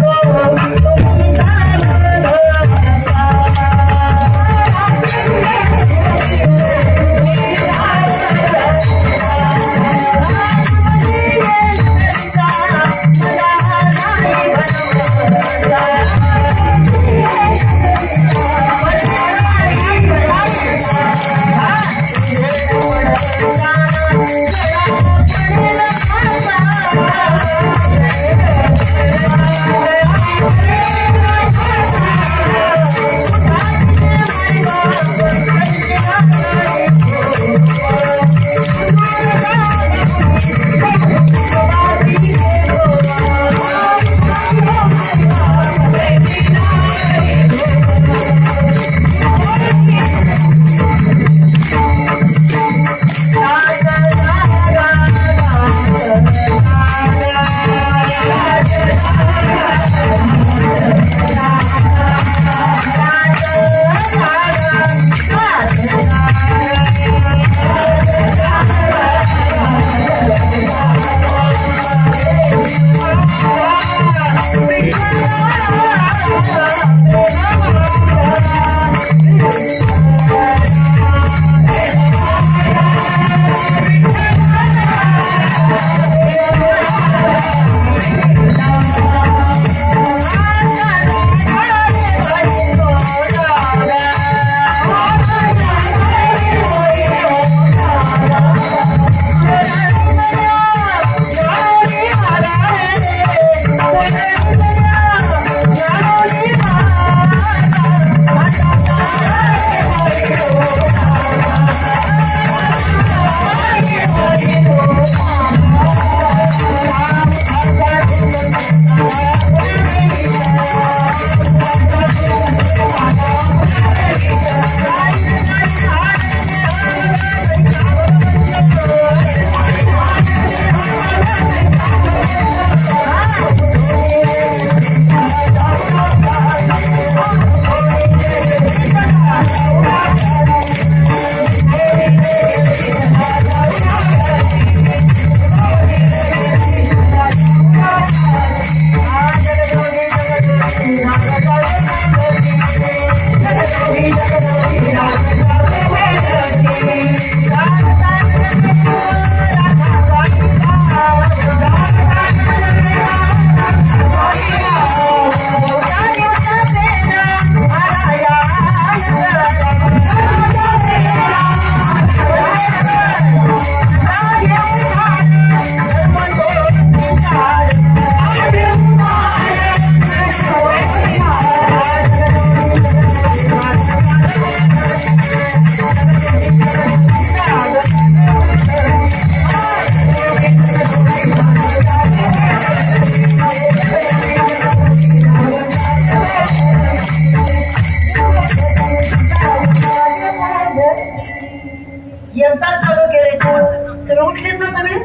उठलेत ना सगळे.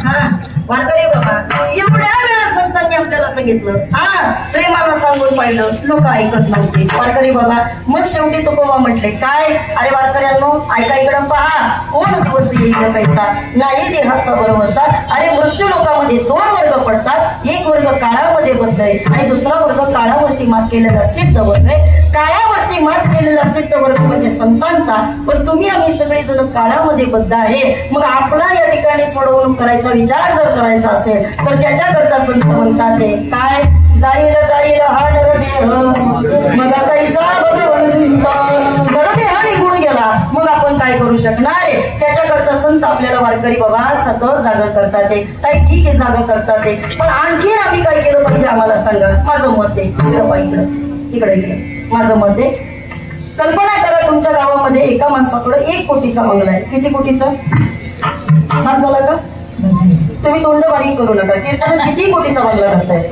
हा वारकरी बाबा एवढ्या वेळा संतांनी आपल्याला सांगितलं, हा प्रेमानं सांगून पाहिलं, लोक ऐकत नव्हते वारकरी बाबा. मग शेवटी तुकोबा म्हटले काय, अरे वारकऱ्यांनो ऐका इकडं पहा, कोण दिवस येईल पैसा नाही देहाचा भरवसा. अरे मृत्यू लोकांमध्ये दोन वर्ग पडतात, एक वर्ग काळामध्ये बद्ध आहे आणि दुसरा वर्ग काळावरती मात केलेला सिद्ध वर्ग आहे. काळावरती मात केलेला सिद्ध वर्ग म्हणजे संतांचा, पण तुम्ही आम्ही सगळेजण काळामध्ये बद्ध आहे. मग आपला या ठिकाणी सोडवणूक करायचा विचार जर करायचा असेल तर त्याच्याकरता संत म्हणतात ते काय, जाईल जाईल हा नर देह मग असायचा भगवंत, नरदेहाने गुण गेला मग आपण काय करू शकणार आहे. त्याच्याकरता संत आपल्याला वारकरी बाबा सतत जागा करतात ते. ताई ठीक आहे जागा करतात ते, पण आणखी आम्ही काय केलं पाहिजे आम्हाला सांगा. माझं मत आहे इकडं इकडे इकडे माझं मत आहे. कल्पना करा तुमच्या गावामध्ये एका माणसाकडे 1 कोटीचा बंगला आहे. किती कोटीचा मात झाला का? तुम्ही तोंड बारीक करू नका. कीर्तन किती कोटीचा बंगला करताय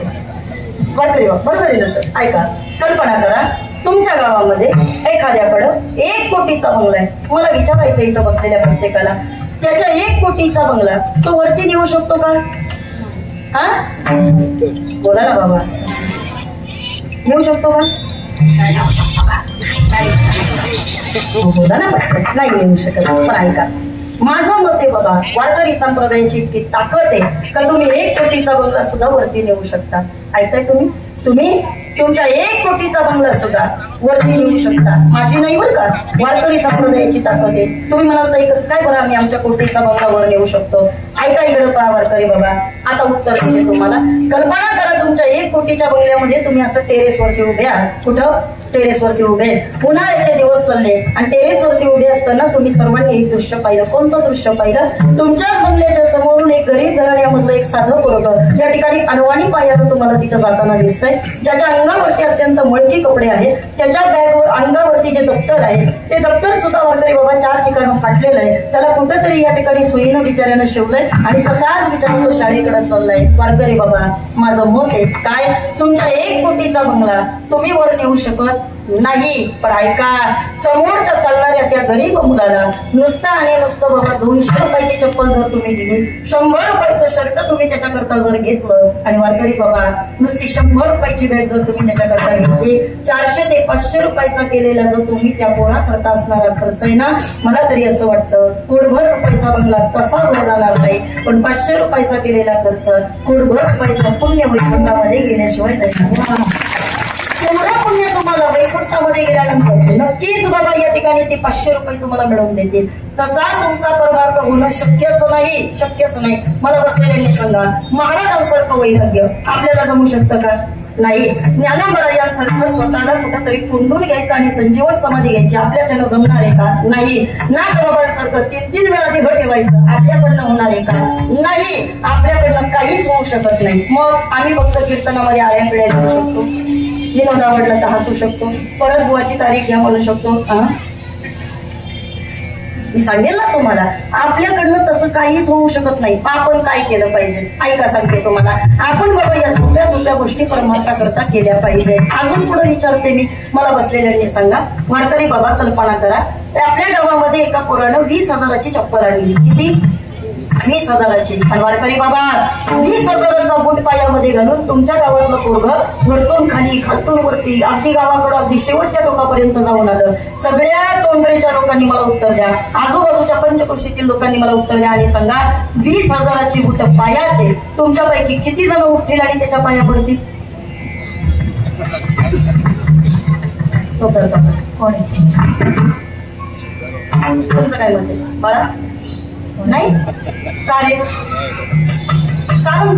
वारकरी बाबा, बरोबर आहे ना सर. ऐका कल्पना करा तुमच्या गावामध्ये एखाद्याकडं 1 कोटीचा बंगला आहे. मला विचारायचं इथं बसलेल्या प्रत्येकाला, त्याच्या 1 कोटीचा बंगला तो वरती नेऊ शकतो का? हा बोला ना बाबा, नेऊ शकतो का? येऊ शकतो का? बोला ना पटकन. नाही येऊ शकत. पण ऐका, माझं मत आहे बघा, वारकरी संप्रदायाची इतकी ताकद आहे का तुम्ही 1 कोटीचा बंगला सुद्धा वरती नेऊ शकता. ऐकताय तुम्ही? तुम्ही तुमच्या 1 कोटीचा बंगला सुद्धा वरती नेऊ शकता. माझी नाही बरं का, वारकरी संप्रदायाची ताकद आहे. तुम्ही म्हणाल ताई कसं काय बरं आम्ही आमच्या कोटीचा बंगला वर नेऊ शकतो? ऐका इकडं पहा वारकरी बाबा, आता उत्तर देते तुम्हाला. कल्पना करा तुमच्या 1 कोटीच्या बंगल्यामध्ये तुम्ही असं टेरेसवरती उभे आहात. कुठं? टेरेसवरती उभे. उन्हाळ्याचे दिवस चालले आणि टेरेसवरती उभे असताना तुम्ही सर्वांनी एक दृश्य पाहिलं. कोणतं दृश्य पाहिलं? तुमच्याच बंगल्याच्या समोरून एक गरीब घराण्यामधलं एक साधं पोरगं या ठिकाणी अनवाणी पायानं तुम्हाला तिथं जाताना दिसतंय. ज्याच्या अंगावरती अत्यंत मळकी कपडे आहेत, त्याच्या बॅगवर अंगावरती जे दप्तर आहे ते दप्तर सुद्धा वारकरी बाबा 4 ठिकाणी फाटलेलं आहे. त्याला कुठेतरी या ठिकाणी सोयीनं बिचाऱ्यानं शिवलंय आणि तसाच बिचारा तो शाळेकडे चाललाय. वारकरी बाबा, माझं मत आहे काय, तुमच्या 1 कोटीचा बंगला तुम्ही वर नेऊ शकत नाही. पण ऐका, समोरच्या चालणाऱ्या त्या गरीब मुलाला नुसतं आणि नुसतं बाबा 200 रुपयाची चप्पल जर तुम्ही दिली, 100 रुपयाचं शर्ट तुम्ही त्याच्याकरता जर घेतलं आणि वारकरी बाबा नुसती 100 रुपयाची बॅग जर तुम्ही त्याच्याकरता घेतली, 400 ते 500 रुपयाचा केलेला जो तुम्ही त्या पोराकरता असणारा खर्च आहे ना, मला तरी असं वाटतं कोटभर रुपयाचा बंगला तसा वर जाणार नाही, पण 500 रुपयाचा केलेला खर्च कोटभर रुपयाचा पुण्य वैकुंठामध्ये गेल्याशिवाय तेवढं पुण्य तुम्हाला वैकुंठामध्ये गेल्यानंतर नक्कीच बाबा या ठिकाणी ते 500 रुपये तुम्हाला मिळवून देतील. तसा तुमचा परमार्थ होणं शक्यच नाही, शक्यच नाही. मला बसलेल्यांनी सांगा, महाराजांसारखं वैराग्य आपल्याला जमू शकतं का? नाही. ज्ञानमहाराजांसारखं स्वतःला कुठंतरी कोंडून घ्यायचं आणि संजीवन समाधी घ्यायची आपल्याच्यानं जमणार आहे का? नाही. नागबाबांसारखं 3-3 वेळा देह ठेवायचं आपल्याकडनं होणार आहे का? नाही. आपल्याकडनं काहीच होऊ शकत नाही. मग आम्ही फक्त कीर्तनामध्ये आळ्या पिळ्या घेऊ शकतो, विनोद आवडला तर हसू शकतो, परत बुवाची तारीख घ्या म्हणू शकतो. मी सांगेल ना तुम्हाला, आपल्याकडनं तसं काहीच होऊ शकत नाही. आपण काय केलं पाहिजे? ऐका सांगते तुम्हाला. आपण बाबा या सोप्या सोप्या गोष्टी परमार्थाकरता केल्या पाहिजे. अजून पुढे विचारते मी, मला बसलेल्यांनी सांगा, वारकरी बाबा कल्पना करा, आपल्या गावामध्ये एका पोरानं 20,000ची चप्पल आणली. किती? 20,000ची. आणि वारकरी बाबा 20,000चा बूट पायामध्ये घालून तुमच्या गावातलं पोरगं वरतून खाली खालतून वरती अगदी गावाकडं अगदी शेवटच्या टोकापर्यंत जाऊन आलं. सगळ्या तोंडरेच्या लोकांनी मला उत्तर द्या, आजूबाजूच्या पंचकृषीतील लोकांनी मला उत्तर द्या आणि सांगा, 20,000ची बूट पायात आहे, तुमच्यापैकी किती जण उठतील आणि त्याच्या पाया पडतील? सोपं कोण तुमचं काय मत आहे बाळा? नाही. कारण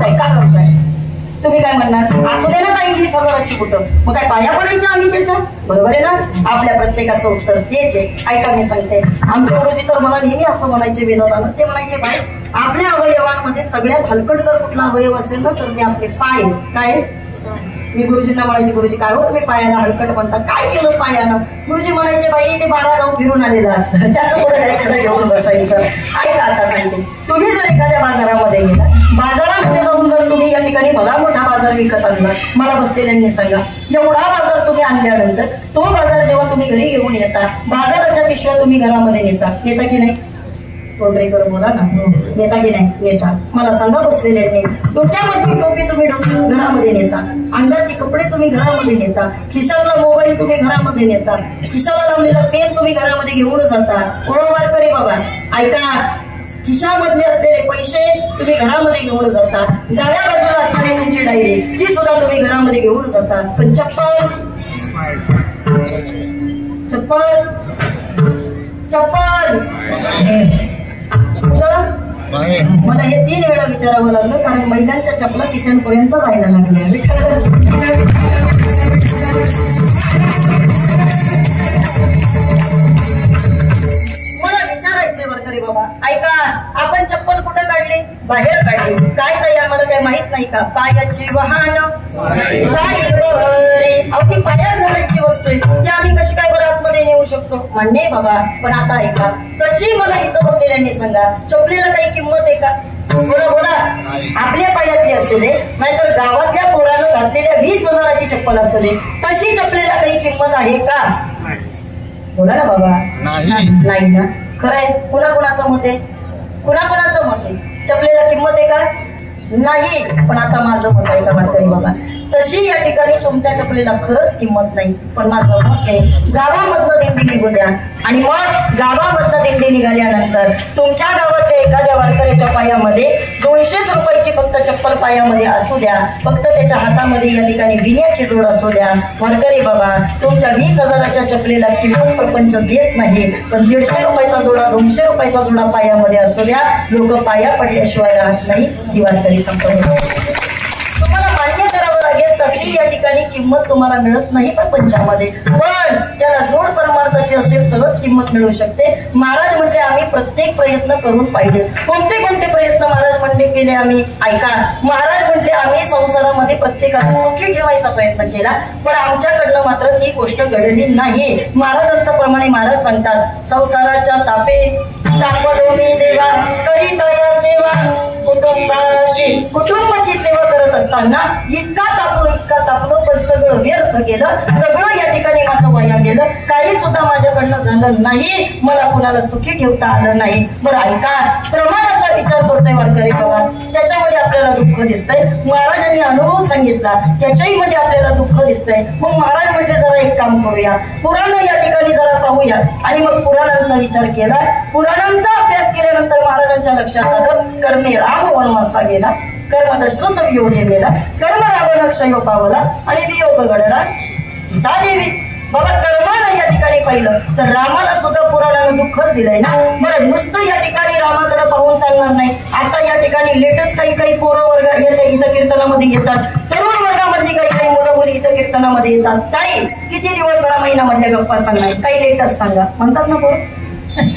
काय तुम्ही काय म्हणणार? असू दे ना ताई 20,000ची कुठं, मग काय पाया पडायची आम्ही त्याच्या? बरोबर आहे ना? आपल्या प्रत्येकाचं उत्तर तेच आहे. ऐका मी सांगते, आमचे गुरुजी तर मला नेहमी असं म्हणायचे विनोदानं, ते म्हणायचे बाई आपल्या अवयवांमध्ये सगळ्यात हलकट जर कुठला अवयव असेल ना तर ते आपले पाय. काय? मी गुरुजींना म्हणायचे, गुरुजी काय हो तुम्ही पायाला हलकट म्हणता, काय केलं पायानं? गुरुजी म्हणायचे बाई ते 12 गाव फिरून आलेलं असतं, त्याचं पुढे एखादं घेऊन बसायचं. ऐका आता सांगते, तुम्ही जर एखाद्या बाजारामध्ये गेला, बाजारामध्ये जाऊन जर तुम्ही या ठिकाणी भला मोठा बाजार विकत आणला, मला बसलेल्यांनी सांगा, एवढा बाजार तुम्ही आणल्यानंतर तो बाजार जेव्हा तुम्ही घरी घेऊन येता, बाजाराच्या पिशव्या तुम्ही घरामध्ये नेता की नाही? तोंडरेकर बोला ना, नेता की नाही? नेता. मला सांगा बसलेल्यांनी, डोक्यामध्ये टोपी तुम्ही घरामध्ये नेता, अंगाचे कपडे तुम्ही घरामध्ये नेता, खिशातला मोबाईल तुम्ही घरामध्ये नेता, खिशाला लावलेला पेन तुम्ही घरामध्ये घेऊन जाता. वारकरी बाबा ऐका, खिशामधले असलेले पैसे तुम्ही घरामध्ये घेऊन जाता, डाव्या बाजूला असणारी तुमची डायरी ती सुद्धा तुम्ही घरामध्ये घेऊन जाता, पण चप्पल चप्पल चप्पल मला हे 3 वेळा विचारावं लागलं, कारण महिलांच्या चपला किचन पर्यंत जायला लागल्या. मला विचारायचंय वारकरी बाबा ऐका, आपण चप्पल कुठं काढली? बाहेर काढली. काय ताई आम्हाला काय माहित नाही का? पायाची वाहन अगदी पायात घालायची वस्तू आहे, ती आम्ही कशी काय बरं आतमध्ये नेऊ शकतो? म्हणणे बाबा, पण आता ऐका, कशी मला इथं बसलेल्यांनी सांगा, चपलेला काही किंमत आहे का? बोला बोला. आपल्या पायातली असू दे, नाहीतर गावातल्या पोरानं घातलेल्या 20,000ची चप्पल असू दे, तशी चपलेला काही किंमत आहे का? बोला ना बाबा. नाही ना? खरंय. कुणाकुणाचं मत आहे? कुणाकुणाचं मत आहे? चपलेला किंमत आहे का? नाही. पण आता माझं मत आहे का वारकरी बाबा, तशी या ठिकाणी तुमच्या चपलीला खरंच किंमत नाही. पण माझं मत आहे गावामधनं दिंडी निघू द्या आणि मग गावामधनं दिंडी निघाल्यानंतर तुमच्या गावातल्या एखाद्या वारकऱ्याच्या पायामध्ये 200 रुपयाची फक्त चप्पल पायामध्ये असू द्या, फक्त त्याच्या हातामध्ये या ठिकाणी विण्याची जोड असू द्या. वारकरी बाबा, तुमच्या 20,000च्या चपलीला किंमत प्रपंच देत नाही, पण 150 रुपयाचा जोडा 200 रुपयाचा जोडा पायामध्ये असू द्या. लोक पाया पडल्याशिवाय राहत नाही. ही वारकरी संपत्ती तुम्हाला मान्य करावं लागेल. तशी या ठिकाणी किंमत तुम्हाला मिळत नाही प्रपंचामध्ये, पण त्याला जोड परमार्थाची असेल तरच किंमत मिळू शकते. महाराज म्हणते आम्ही प्रत्येक प्रयत्न करून पाहिजे. कोणते कोणते प्रयत्न महाराज म्हणते केले आम्ही? ऐका. महाराज म्हणते आम्ही संसारामध्ये प्रत्येकाला सुखी ठेवायचा प्रयत्न केला, पण आमच्याकडनं मात्र ती गोष्ट घडली नाही. महाराजांच्या प्रमाणे महाराज सांगतात, संसाराच्या तापे तापडोनी देवा करीतया सेवा, कुटुंबाची सेवा करत असताना इतका तापलो पण सगळं व्यर्थ गेलं. सगळं या ठिकाणी माझं वाया गेलं. काही सुद्धा माझ्याकडनं झालं नाही. मला कुणाला सुखी ठेवता आलं नाही. बरं ऐका, प्रमाणाचा विचार करतोय वारकरी बाबा, त्याच्यामध्ये आपल्याला दुःख दिसतंय. महाराजांनी अनुभव सांगितला, त्याच्याही मध्ये आपल्याला दुःख दिसतंय. मग महाराज म्हटले जरा एक काम करूया, पुराण या ठिकाणी जरा पाहूया. आणि मग पुराणांचा विचार केला. पुराणांचा अभ्यास केल्यानंतर महाराजांच्या लक्षात आलं, कर्मे राम वनवासा गेला, कर्म दशरथ वियोगे गेला, कर्म रावण क्षयो पावला आणि वियोग घडला सीतादेवी. बाबा कर्मानं या ठिकाणी पाहिलं तर रामाला सुद्धा पुराणानं दुःखच दिलंय ना. बरं, नुसतं या ठिकाणी रामाकडे पाहून चालणार नाही. आता या ठिकाणी लेटेस्ट काही पोरं वर्ग इथं कीर्तनामध्ये येतात, तरुण वर्गामधली काही मुलं मुली इथं कीर्तनामध्ये येतात. ताई किती दिवस रामायणामधल्या गप्पा सांगणार, काही लेटेस्ट सांगा म्हणतात ना पोरं.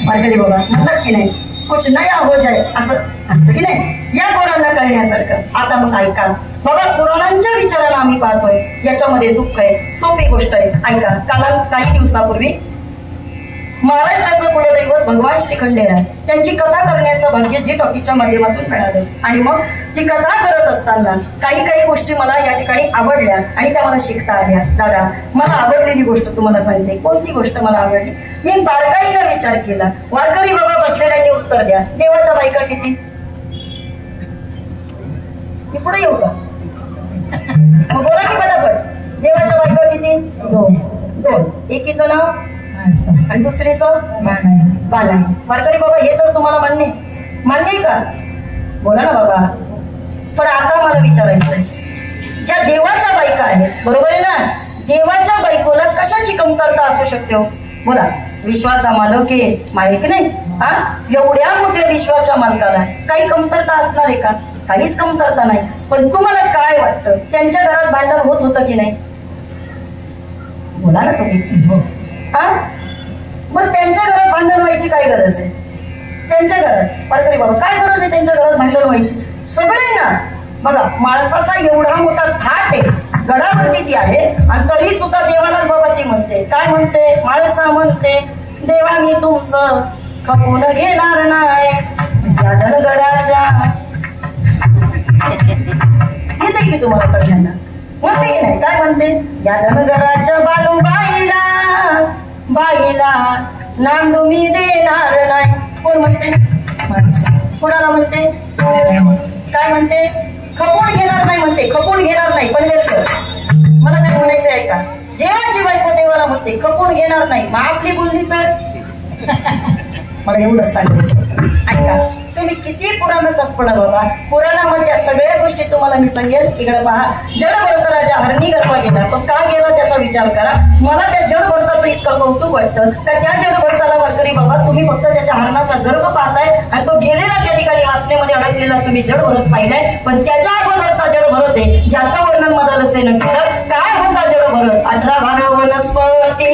वारकरी बाबा म्हणतात की नाही, कुछ नया हो जाए असं असतं की नाही, या पोरांना कळण्यासारखं. आता मग ऐका बाबा, पुराणांच्या विचारानं आम्ही पाहतोय, याच्यामध्ये दुःख आहे. सोपी गोष्ट आहे. ऐका, काही दिवसापूर्वी महाराष्ट्राचं कुलदैवत भगवान श्री खंडेराय त्यांची कथा करण्याचं भाग्य जी टॉकीच्या माध्यमातून मिळालं. आणि मग ती कथा करत असताना काही गोष्टी मला या ठिकाणी आवडल्या आणि त्या मला शिकता आल्या. दादा, मला आवडलेली गोष्ट तुम्हाला सांगते. कोणती गोष्ट मला आवडली? मी बारकाईनं विचार केला. वारकरी बाबा बसलेल्यांनी उत्तर द्या. देवाच्या बायका किती? मी पुढे येऊ का? मग बोला की पटापट. देवाच्या बायका किती? 2. एकीचं नाव आणि दुसरीचं बाला. वारकरी बाबा, हे तर तुम्हाला मान्य आहे का? बोला ना बाबा. पण आता मला विचारायचंय, ज्या देवाच्या बायका आहेत, बरोबर आहे ना, देवाच्या बायकोला कशाची कमतरता असू शकते हो? बोला. विश्वाचा मालक आहे, माहिती नाही हा? एवढ्या मोठ्या विश्वाच्या मालकाला काही कमतरता असणार आहे का? काहीच कमतरता नाही. पण तुम्हाला काय वाटतं, त्यांच्या घरात भांडण होत होतं की नाही? बोला ना तुम्ही. हा, मग त्यांच्या घरात भांडण व्हायची काय गरज आहे? त्यांच्या घरात वारकरी बाबा काय गरज आहे त्यांच्या घरात भांडण व्हायची? सगळे ना बघा, माणसाचा एवढा मोठा थाट आहे, गडावरती ती आहे, आणि तरी सुद्धा देवालाच बाबा ती म्हणते. काय म्हणते? माणसा म्हणते, देवा मी तुमचं खपून घेणार नाही या धनगराच्या. येते की तुम्हाला सगळ्यांना? म्हणते की नाही? काय म्हणते? या धनगराच्या बाईला नांदू मी देणार नाही. कोण म्हणते? कोणाला म्हणते? काय म्हणते? खपून घेणार नाही म्हणते. खपून घेणार नाही. पण मला काय म्हणायचं आहे का? देवाची बायको देवाला म्हणते खपून घेणार नाही. मग आपली बोलली तर मला एवढंच सांगायचं. ऐका, तुम्ही किती पुराणाचाच पडा बाबा, पुराणामध्ये सगळ्या गोष्टी तुम्हाला मी सांगेल. इकडे पहा, जडभरत राजा हरणी गर्भा गेला, पण का गेला त्याचा विचार करा. मला त्या जडभरताचं इतकं कौतुक वाटतं का त्या जडभरताला वारकरी बाबा तुम्ही फक्त त्याच्या हरणाचा गर्भ पाहताय आणि तो गेलेला त्या ठिकाणी वासनेमध्ये अडकलेला तुम्ही जडभरत पाहिलाय. पण त्याच्या अगोदरचा जडभरत आहे ज्याचं वर्णन मदल असे न केलं. काय होता जडभरत? 18 भार वनस्पती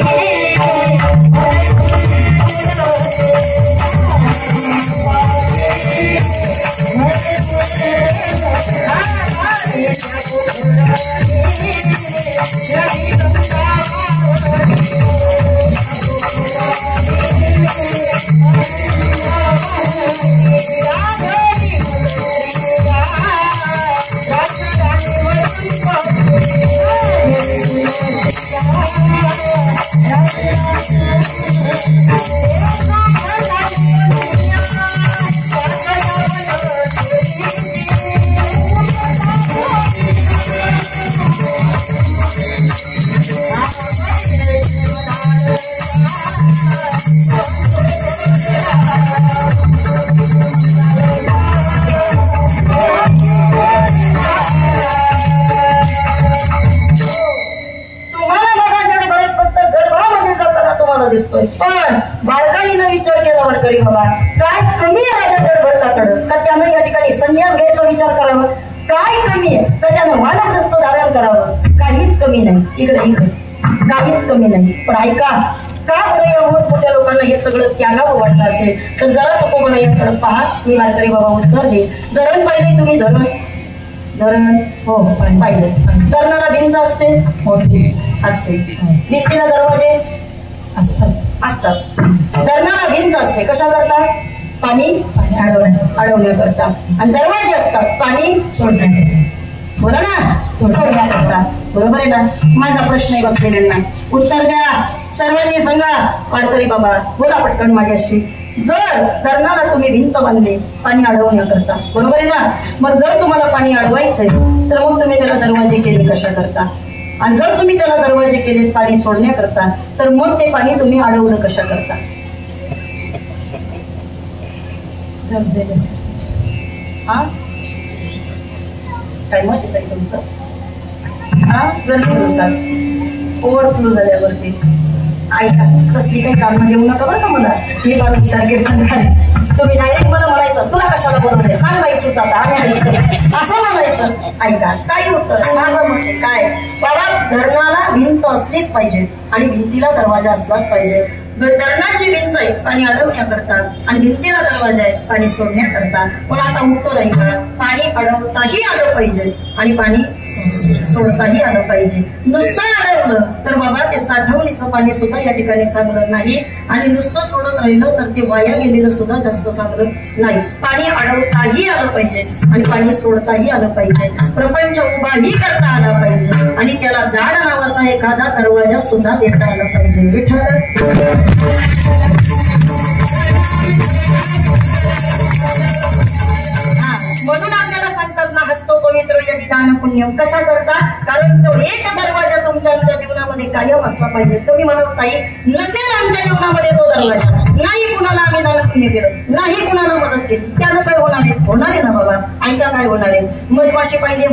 दिसतोय, पण बाळकाईनं विचार केला वारकरी बाबा, काय कमी आहे राजा जडभरताकडं का त्यानं या ठिकाणी संन्यास घ्यायचा विचार करावा? काय कमी आहे का त्यानं वानप्रस्थ धारण करावं? काहीच कमी नाही, इकडे काहीच कमी नाही. पण ऐका, का बरं या मोठमोठ्या लोकांना हे सगळं त्यागावं वाटलं असेल तर जरा नको बरं याकडे पहा. मी वारकरी बाबा उत्तर दे. धरण पाहिले तुम्ही? धरण हो पाहिले. धरणाला भिंत असते, मोठी असते. भिंतीला दरवाजे असतात. धरणाला भिंत असते कशा करता? पाणी अडवण्याकरता. आणि दरवाजे असतात पाणी सोडण्याकरता. बोला ना, सोडण्याकरता. बरोबर आहे ना? माझा प्रश्न आहे बसलेल्यांना, उत्तर द्या सर्वांनी. सांगा वारकरी बाबा, बोला पटकन माझ्याशी. जर धरणाला तुम्ही भिंत बांधली पाणी अडवण्याकरता, बरोबर आहे ना? मग जर तुम्हाला पाणी अडवायचंय तर मग तुम्ही त्याला दरवाजे केले कशा करता? आणि जर तुम्ही त्याला दरवाजे केले पाणी सोडण्याकरता तर मग ते पाणी तुम्ही अडवलं कशा करता? हा, काय मत आहे तुमचं? हा, गरजेनुसार ओव्हरफ्लो झाल्यावरती. ऐका, कसली काही कारणं देऊ नका बरं का मला. मी फार विचार कीर्तनकार. तुम्ही डायरेक्ट मला म्हणायचं तुला कशाला बोलवलंय, सांग बाई तुझं आता, आम्ही असं म्हणायचं. ऐका, काही उत्तर माझं मत आहे काय बाबा, धरणाला भिंत असलीच पाहिजे आणि भिंतीला दरवाजा असलाच पाहिजे. धरणाची भिंत आहे पाणी अडवण्याकरता आणि भिंतीला दरवाजा आहे पाणी सोडण्याकरता. पण आता उत्तर आहे का, पाणी अडवताही आलं पाहिजे आणि पाणी सोडताही आलं पाहिजे. नुसतं अडवलं तर बाबा ते साठवणीचं पाणी सुद्धा या ठिकाणी चांगलं नाही आणि नुसतं सोडत राहिलं तर ते वाया गेलेलं सुद्धा जास्त चांगलं नाही. पाणी अडवताही आलं पाहिजे आणि पाणी सोडताही आलं पाहिजे. प्रपंच उभाही करता आला पाहिजे आणि त्याला दार नावाचा एखादा दरवाजा सुद्धा देता आला पाहिजे. विठ्ठल म्हणून आपल्याला सांगतात ना, हस्तो पवित्र यदि दान पुण्य. कशा करता? कारण तो एक दरवाजा तुमच्या आमच्या जीवनामध्ये कायम असला पाहिजे. तुम्ही म्हणत ताई नसेल आमच्या जीवनामध्ये तो दरवाजा, नाही कुणाला आम्ही दान पुण्य केलं, नाही कुणाला मदत केली, त्यानं काय होणार आहे? होणार आहे ना बाबा. ऐका काय होणार आहे? मधमाशी पाहिजे,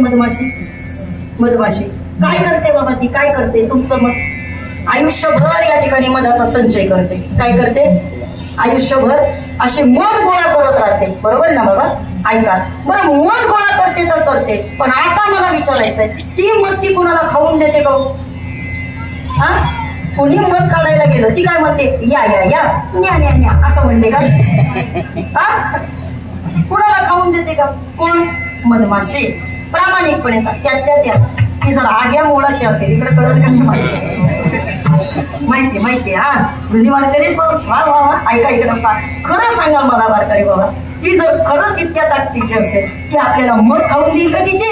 मधमाशी काय करते बाबा? ती काय करते? तुमचं मत आयुष्यभर या ठिकाणी मधाचा संचय करते. काय करते? आयुष्यभर असे मध गोळा करत राहते. बरोबर ना बाबा? ऐका बरं, मध गोळा करते तर करते, पण आता मला विचारायचंय, ती मध ती कुणाला खाऊन देते का? हा, कुणी मध काढायला गेलं ती काय म्हणते? या या या न्या न्या न्या असं म्हणते का? हा, कुणाला खाऊन देते का? कोण? मधमाशी. प्रामाणिकपणे सांग, त्यात ती जर आग्या मोळाची असेल, इकडे कळलं का नाही माहिती हा, जुनी वारकरी वा वा वा. ऐका इकडं पा, खरं सांगा मला वारकरी बाबा, ती जर खरंच इतक्या ताकदीची असेल की आपल्याला मध खाऊन देईल का तिची?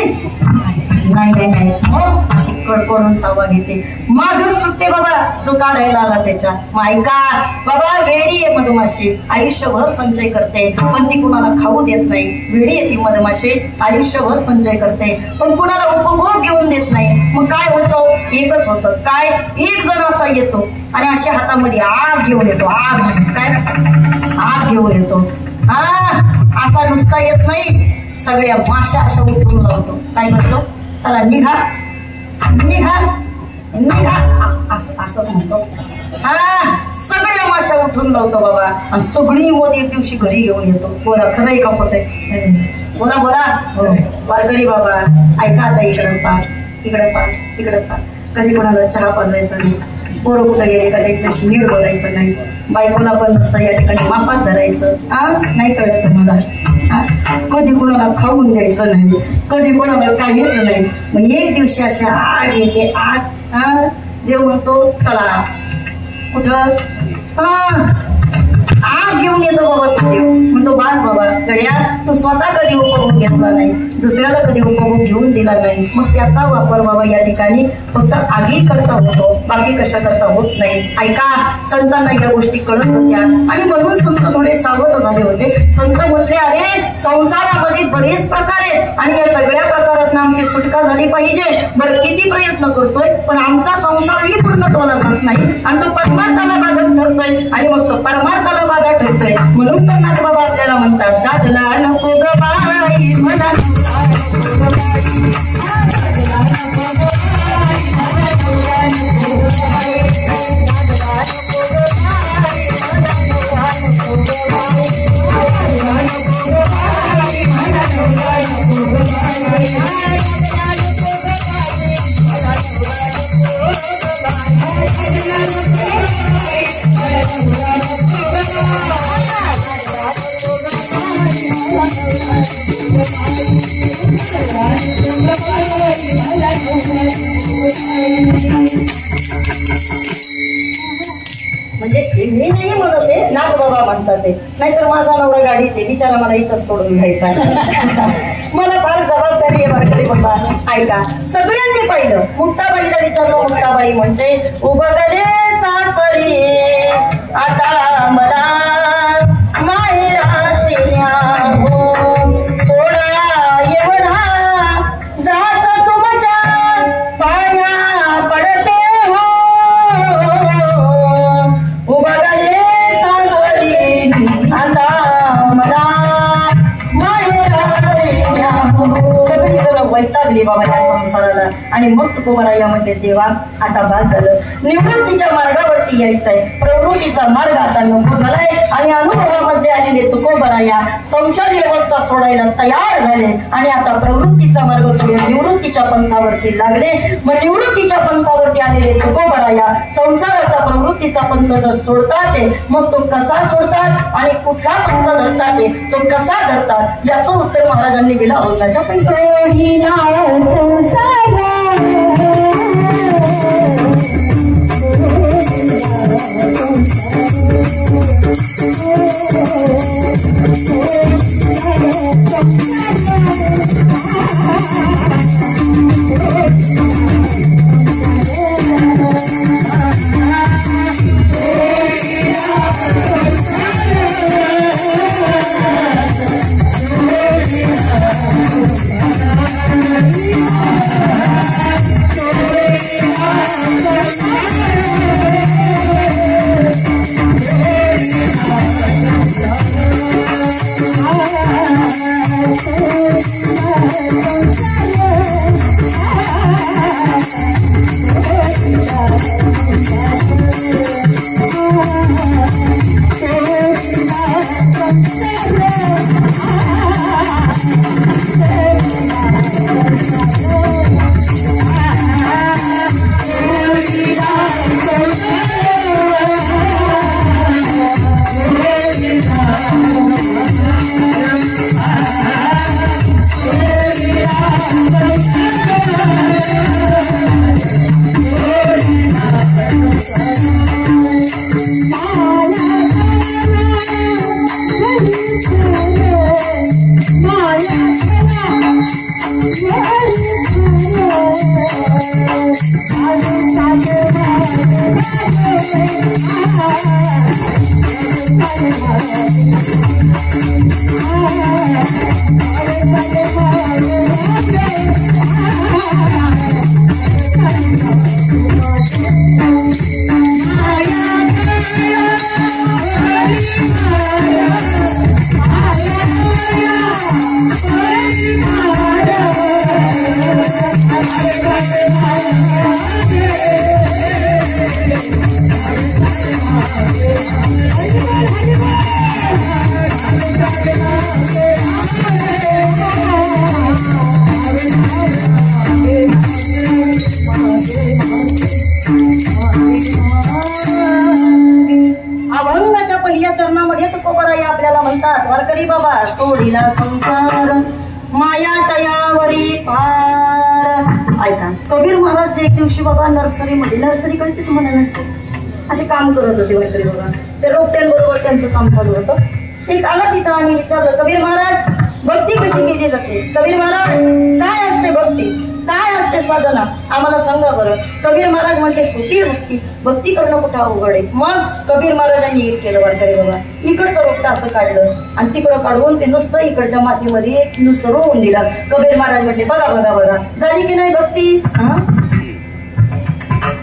नाही. मग अशी कडकडून सावा घेते, मागच सुटते बाबा जो काढायला आला त्याच्या. मग ऐका बाबा, वेडी आहे मधमाशी, आयुष्यभर संचय करते पण ती कुणाला खाऊ देत नाही. वेडी आहे ती मधमाशी, आयुष्यभर संचय करते पण कुणाला उपभोग घेऊन देत नाही. मग काय होतं? एकच होतं काय, एक जण असा येतो आणि अशा हातामध्ये आग घेऊन येतो. आग घेऊन येतो. हा, असा नुसता येत नाही, सगळ्या माशा अशा उठून लावतो. काय करतो? चला निघा असंच म्हणतो. हा, सगळ्या माशा उठून लावतो बाबा आणि सगळी मोदी एक दिवशी घरी घेऊन येतो. बोला, खरं आहे का खोटं आहे? बोला वारकरी बाबा. ऐका आता, इकडं पा. कधी कोणाला चहा पाजायचा नाही, पोरं कुठं गेले का त्यांच्याशी नीट बोलायचं नाही, बायकोला पण नुसतं या ठिकाणी मापात धरायचं. नाही कळत मला. कधी कोणाला खाऊन द्यायचं नाही, कधी कोणाला काहीच नाही. मग एक दिवशी अशा आग येते, आग. देव म्हणतो चला कुठं? आग घेऊन येतो बाबा तू. देव म्हणतो बास बाबा गड्या, तू स्वतः कधी उपभोग घेतला नाही, दुसऱ्याला कधी उपभोग घेऊन दिला नाही, मग त्याचा वापर बाबा या ठिकाणी फक्त आगी करता होतो, बाकी कशा करता होत नाही. ऐका, संतांना या गोष्टी कळत होत्या आणि म्हणून संत थोडे सावध झाले होते. संत म्हटले, अरे संसारामध्ये बरेच प्रकार आहेत आणि या सगळ्या प्रकारात याच्यातनं आमची सुटका झाली पाहिजे. बरं किती प्रयत्न करतोय पण आमचा संसारही पूर्णत्वाला जात नाही आणि तो परमार्थाला बाधक ठरतोय आणि मग तो परमार्थाला बाधा ठरतोय. म्हणून तर नाथबाबा आपल्याला म्हणतात दादला नको ग बाई म्हणा म्हणजे मी नाही म्हणत आहे नाथबाबा म्हणतात ते. नाहीतर माझा नवरा गाडीत आहे बिचारा मला इथंच सोडून जायचा. मला फार जबाबदारी आहे वारकरी बाबा. ऐका सगळ्यांनी पाहिलं मुक्ताबाईला विचारलं. मुक्ताबाई म्हणते उभगले सासरी आता मला माहेरासिन्या हो सोडा एवढा जाच तुमच्या पाया पडते हो उभगले सासरी आता मला माहेरासिन्या हो. सगळी जण वैतागली बाबा या संसाराला आणि मग तुकोबराया म्हणते देवा आता बाद झालं. निवृत्तीच्या मार्गावरती यायचंय. प्रवृत्तीचा मार्ग आता नको झालाय आणि अनुभवामध्ये आलेले तुकोबराया संसारी अवस्था सोडायला तयार झाले आणि आता प्रवृत्तीचा मार्ग सोडून निवृत्तीच्या पंथावरती लागले. मग निवृत्तीच्या पंथावरती आलेले तुकोबराया संसाराचा प्रवृत्तीचा पंथ जर सोडतात मग तो कसा सोडतात आणि कुठला पंथ धरतात तो कसा धरतात याचं उत्तर महाराजांनी दिलं अवघाच्या अभंगाच्या पहिल्या चरणामध्ये तुकोबराया आपल्याला म्हणतात वारकरी बाबा सोडिला संसार माया तयावरी पार. ऐका कबीर महाराज एक दिवशी बाबा नर्सरीमध्ये नर्सरी कळते तुम्हाला नर्सरी असे काम करत होते वारकरी बाबा. ते रोपट्यांबरोबर त्यांचं काम चालू होतं. एक आला तिथं आणि विचारलं कबीर महाराज भक्ती कशी केली जाते? कबीर महाराज, काय असते भक्ती, काय असते साधना, आम्हाला सांगा बरं. कबीर महाराज म्हणते सोपी भक्ती, भक्ती करणं कुठं अवघड आहे. मग कबीर महाराजांनी एक केलं वारकरी बाबा, इकडचं रोपटं असं काढलं आणि तिकडं काढून ते नुसतं इकडच्या मातीमध्ये नुसतं रोवून दिला. कबीर महाराज म्हणते बघा बघा बघा, झाली की नाही भक्ती? हा,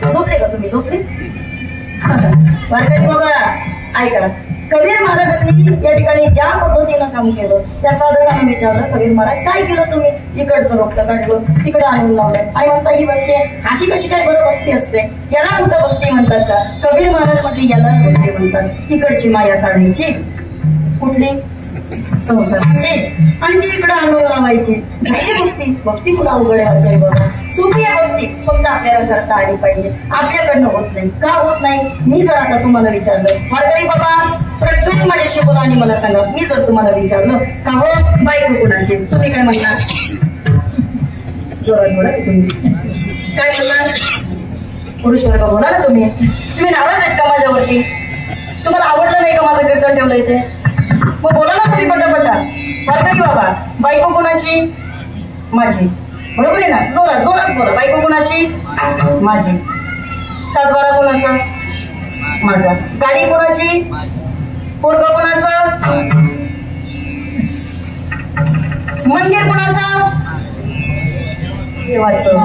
झोपले का तुम्ही? झोपले? वारकरी बाबा ऐका, कबीर महाराजांनी या ठिकाणी ज्या पद्धतीनं काम केलं त्या साधकाने विचारलं, कबीर महाराज काय केलं तुम्ही? इकडचं रोपटं काढलं, तिकडं आणून लावलं आणि म्हणता ही भक्ती अशी कशी काय बरं भक्ती असते? याला कुठं भक्ती म्हणतात का? कबीर महाराज म्हटले यालाच भक्ती म्हणतात. तिकडची माया काढायची, कुठली? संसाराची, आणि ती इकडं आणून लावायची. झाली भक्ती. भक्ती कुठं अवघड आहे असं बघा, सोपी आहे भक्ती, फक्त आपल्याला करता आली पाहिजे. आपल्याकडनं होत नाही. का होत नाही? मी जर आता तुम्हाला विचारलं वारकरी बाबा प्रत्येक माझ्याशी बोला आणि मला सांगा, मी जर तुम्हाला विचारलं का हो बायको कुणाची, तुम्ही काय म्हणणार? जोरात बोला की तुम्ही काय म्हणणार? पुरुष वर्ग बोला ना तुम्ही. तुम्ही नाराज आहेत का माझ्यावरती? तुम्हाला आवडलं नाही का माझं कीर्तन ठेवलं इथे? मग बोला ना तुम्ही पटापटा. वारकरी बाबा बायको कोणाची? माझी. बरोबर आहे ना? जोरात जोरात बोला. बायको कोणाची? माझी. सातबारा कोणाचा? माझा. गाडी कोणाची? पोरग कोणाचं? मंदिर कोणाचं? देवाचं,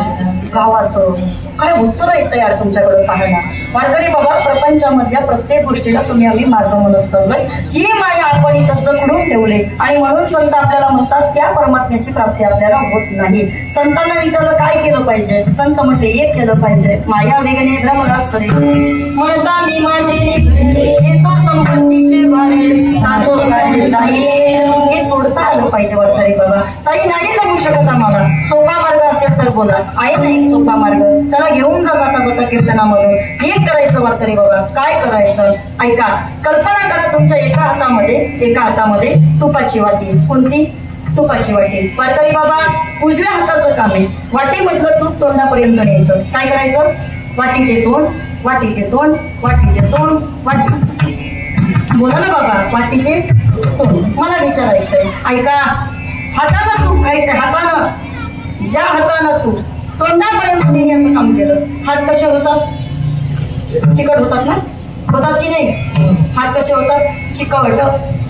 गावाचं. काय उत्तर येतं यार तुमच्याकडे पाहायला. वारकरी बाबा प्रपंचामधल्या प्रत्येक गोष्टीला तुम्ही आम्ही माझं म्हणत चाललोय. ही माया आपण इथं जखडून ठेवले आणि म्हणून संत आपल्याला म्हणतात त्या परमात्म्याची प्राप्ती आपल्याला होत नाही. संतांना विचारलं काय केलं पाहिजे? संत म्हणते एक केलं पाहिजे, माया वेगणे भ्रमरा करे म्हणता मी माझे येतो संपत्तीचे भारे साचो काय जाईल. हे सोडता आलं पाहिजे वारकरी बाबा. ताई नाही जगू शकत आम्हाला. सोपा मार्ग असेल तर बोला, आहे ना एक सोपा मार्ग, चला घेऊन जा जाता जाता कीर्तनामधून. एक करायचं वारकरी बाबा. काय करायचं? ऐका, कल्पना करा तुमच्या एका हातामध्ये तुपाची वाटी. कोणती? तुपाची वाटी. वारकरी बाबा उजव्या हाताचं काम आहे. वाटीमधलं तूप तोंडापर्यंत न्यायचं. काय करायचं? वाटी ते तोंड, वाटी ते तोंड, वाटी ते तोंड, वाटी. बोला ना बाबा, वाटी ते तोंड. मला विचारायचंय, ऐका, हातानं तूप खायचंय, हातानं. ज्या हातानं तूप तोंडापर्यंत नेण्याचं काम केलं, हात कसे होतात? चिकट होतात ना? होतात की नाही? हात कसे होतात? चिकट.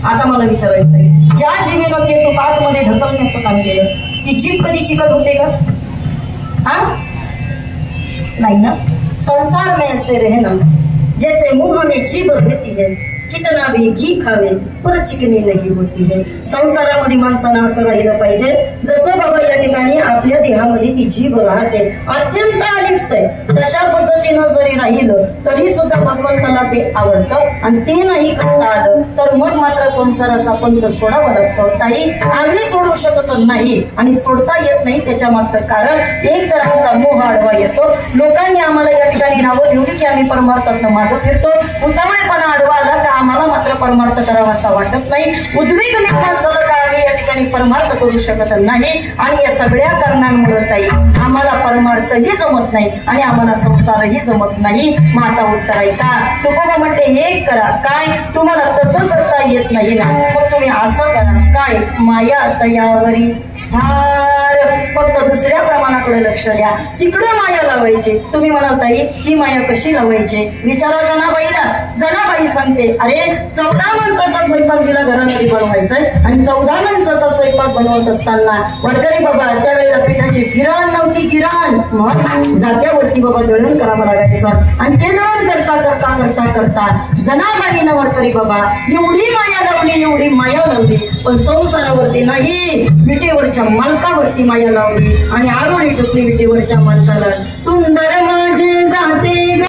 आता मला विचारायचंय, ज्या जीवेनं ते तूप आतमध्ये ढकलण्याचं काम केलं, ती जीभ कधी चिकट होते का? हा, नाही ना. संसार में ऐसे रहना जैसे मुंह में जीभ रहती है, कितना भी घी खावे पर चिकनी नाही होती है. संसारामध्ये माणसानं असं राहिलं पाहिजे जसं बाबा या ठिकाणी आपल्या देहामध्ये ती जीभ राहते, अत्यंत अलिप्त आहे. तशा पद्धतीनं जरी राहिलं तरी सुद्धा भगवंताला ते आवडतं आणि ते नाही करता आलं तर मग मात्र संसाराचा पंथ सोडावा लागतो. ताई आम्ही सोडू शकत नाही आणि सोडता येत नाही. त्याच्या मागचं कारण एक तर आमचा मोह आडवा येतो. लोकांनी आम्हाला या ठिकाणी नावं ठेवली की आम्ही परमार्थातनं मागं फिरतो. उतावळेपणा आडवा आला का आम्हाला मात्र परमार्थ करावा असा वाटत नाही. उद्वेग निर्माण झालं का आम्ही या ठिकाणी परमार्थ करू शकत नाही. आणि या सगळ्या कारणांमुळे ताई आम्हाला परमार्थही जमत नाही आणि आम्हाला संसारही जमत नाही. मग आता उत्तर आहे का? तुकोबा म्हणते हे करा. काय? तुम्हाला तसं करता येत नाही ना, मग तुम्ही असं करा. काय? माया तयावरी फार फक्त दुसऱ्या प्रमाणाकडे लक्ष द्या, तिकडे माया लावायची. तुम्ही म्हणाल ताई ही माया कशी लावायची? विचारा जनाबाईला. जनाबाई सांगते, अरे 14 माणसाचा स्वयंपाक जिला घरामध्ये बनवायचाय आणि 14 माणसाचा स्वयंपाक बनवत असताना वारकरी बाबा त्यावेळेला पिठाची गिरण नव्हती. गिरण मग जात्यावरती बाबा दळण करावं लागायचं आणि ते दळण करता करता करता करता जनाबाईनं वारकरी बाबा एवढी माया लावली, एवढी माया लावली, पण संसारावरती नाही, विटेवरच्या मालकावरती माया लावली आणि आरोळी टुकली विटेवरच्या माणसाला. सुंदर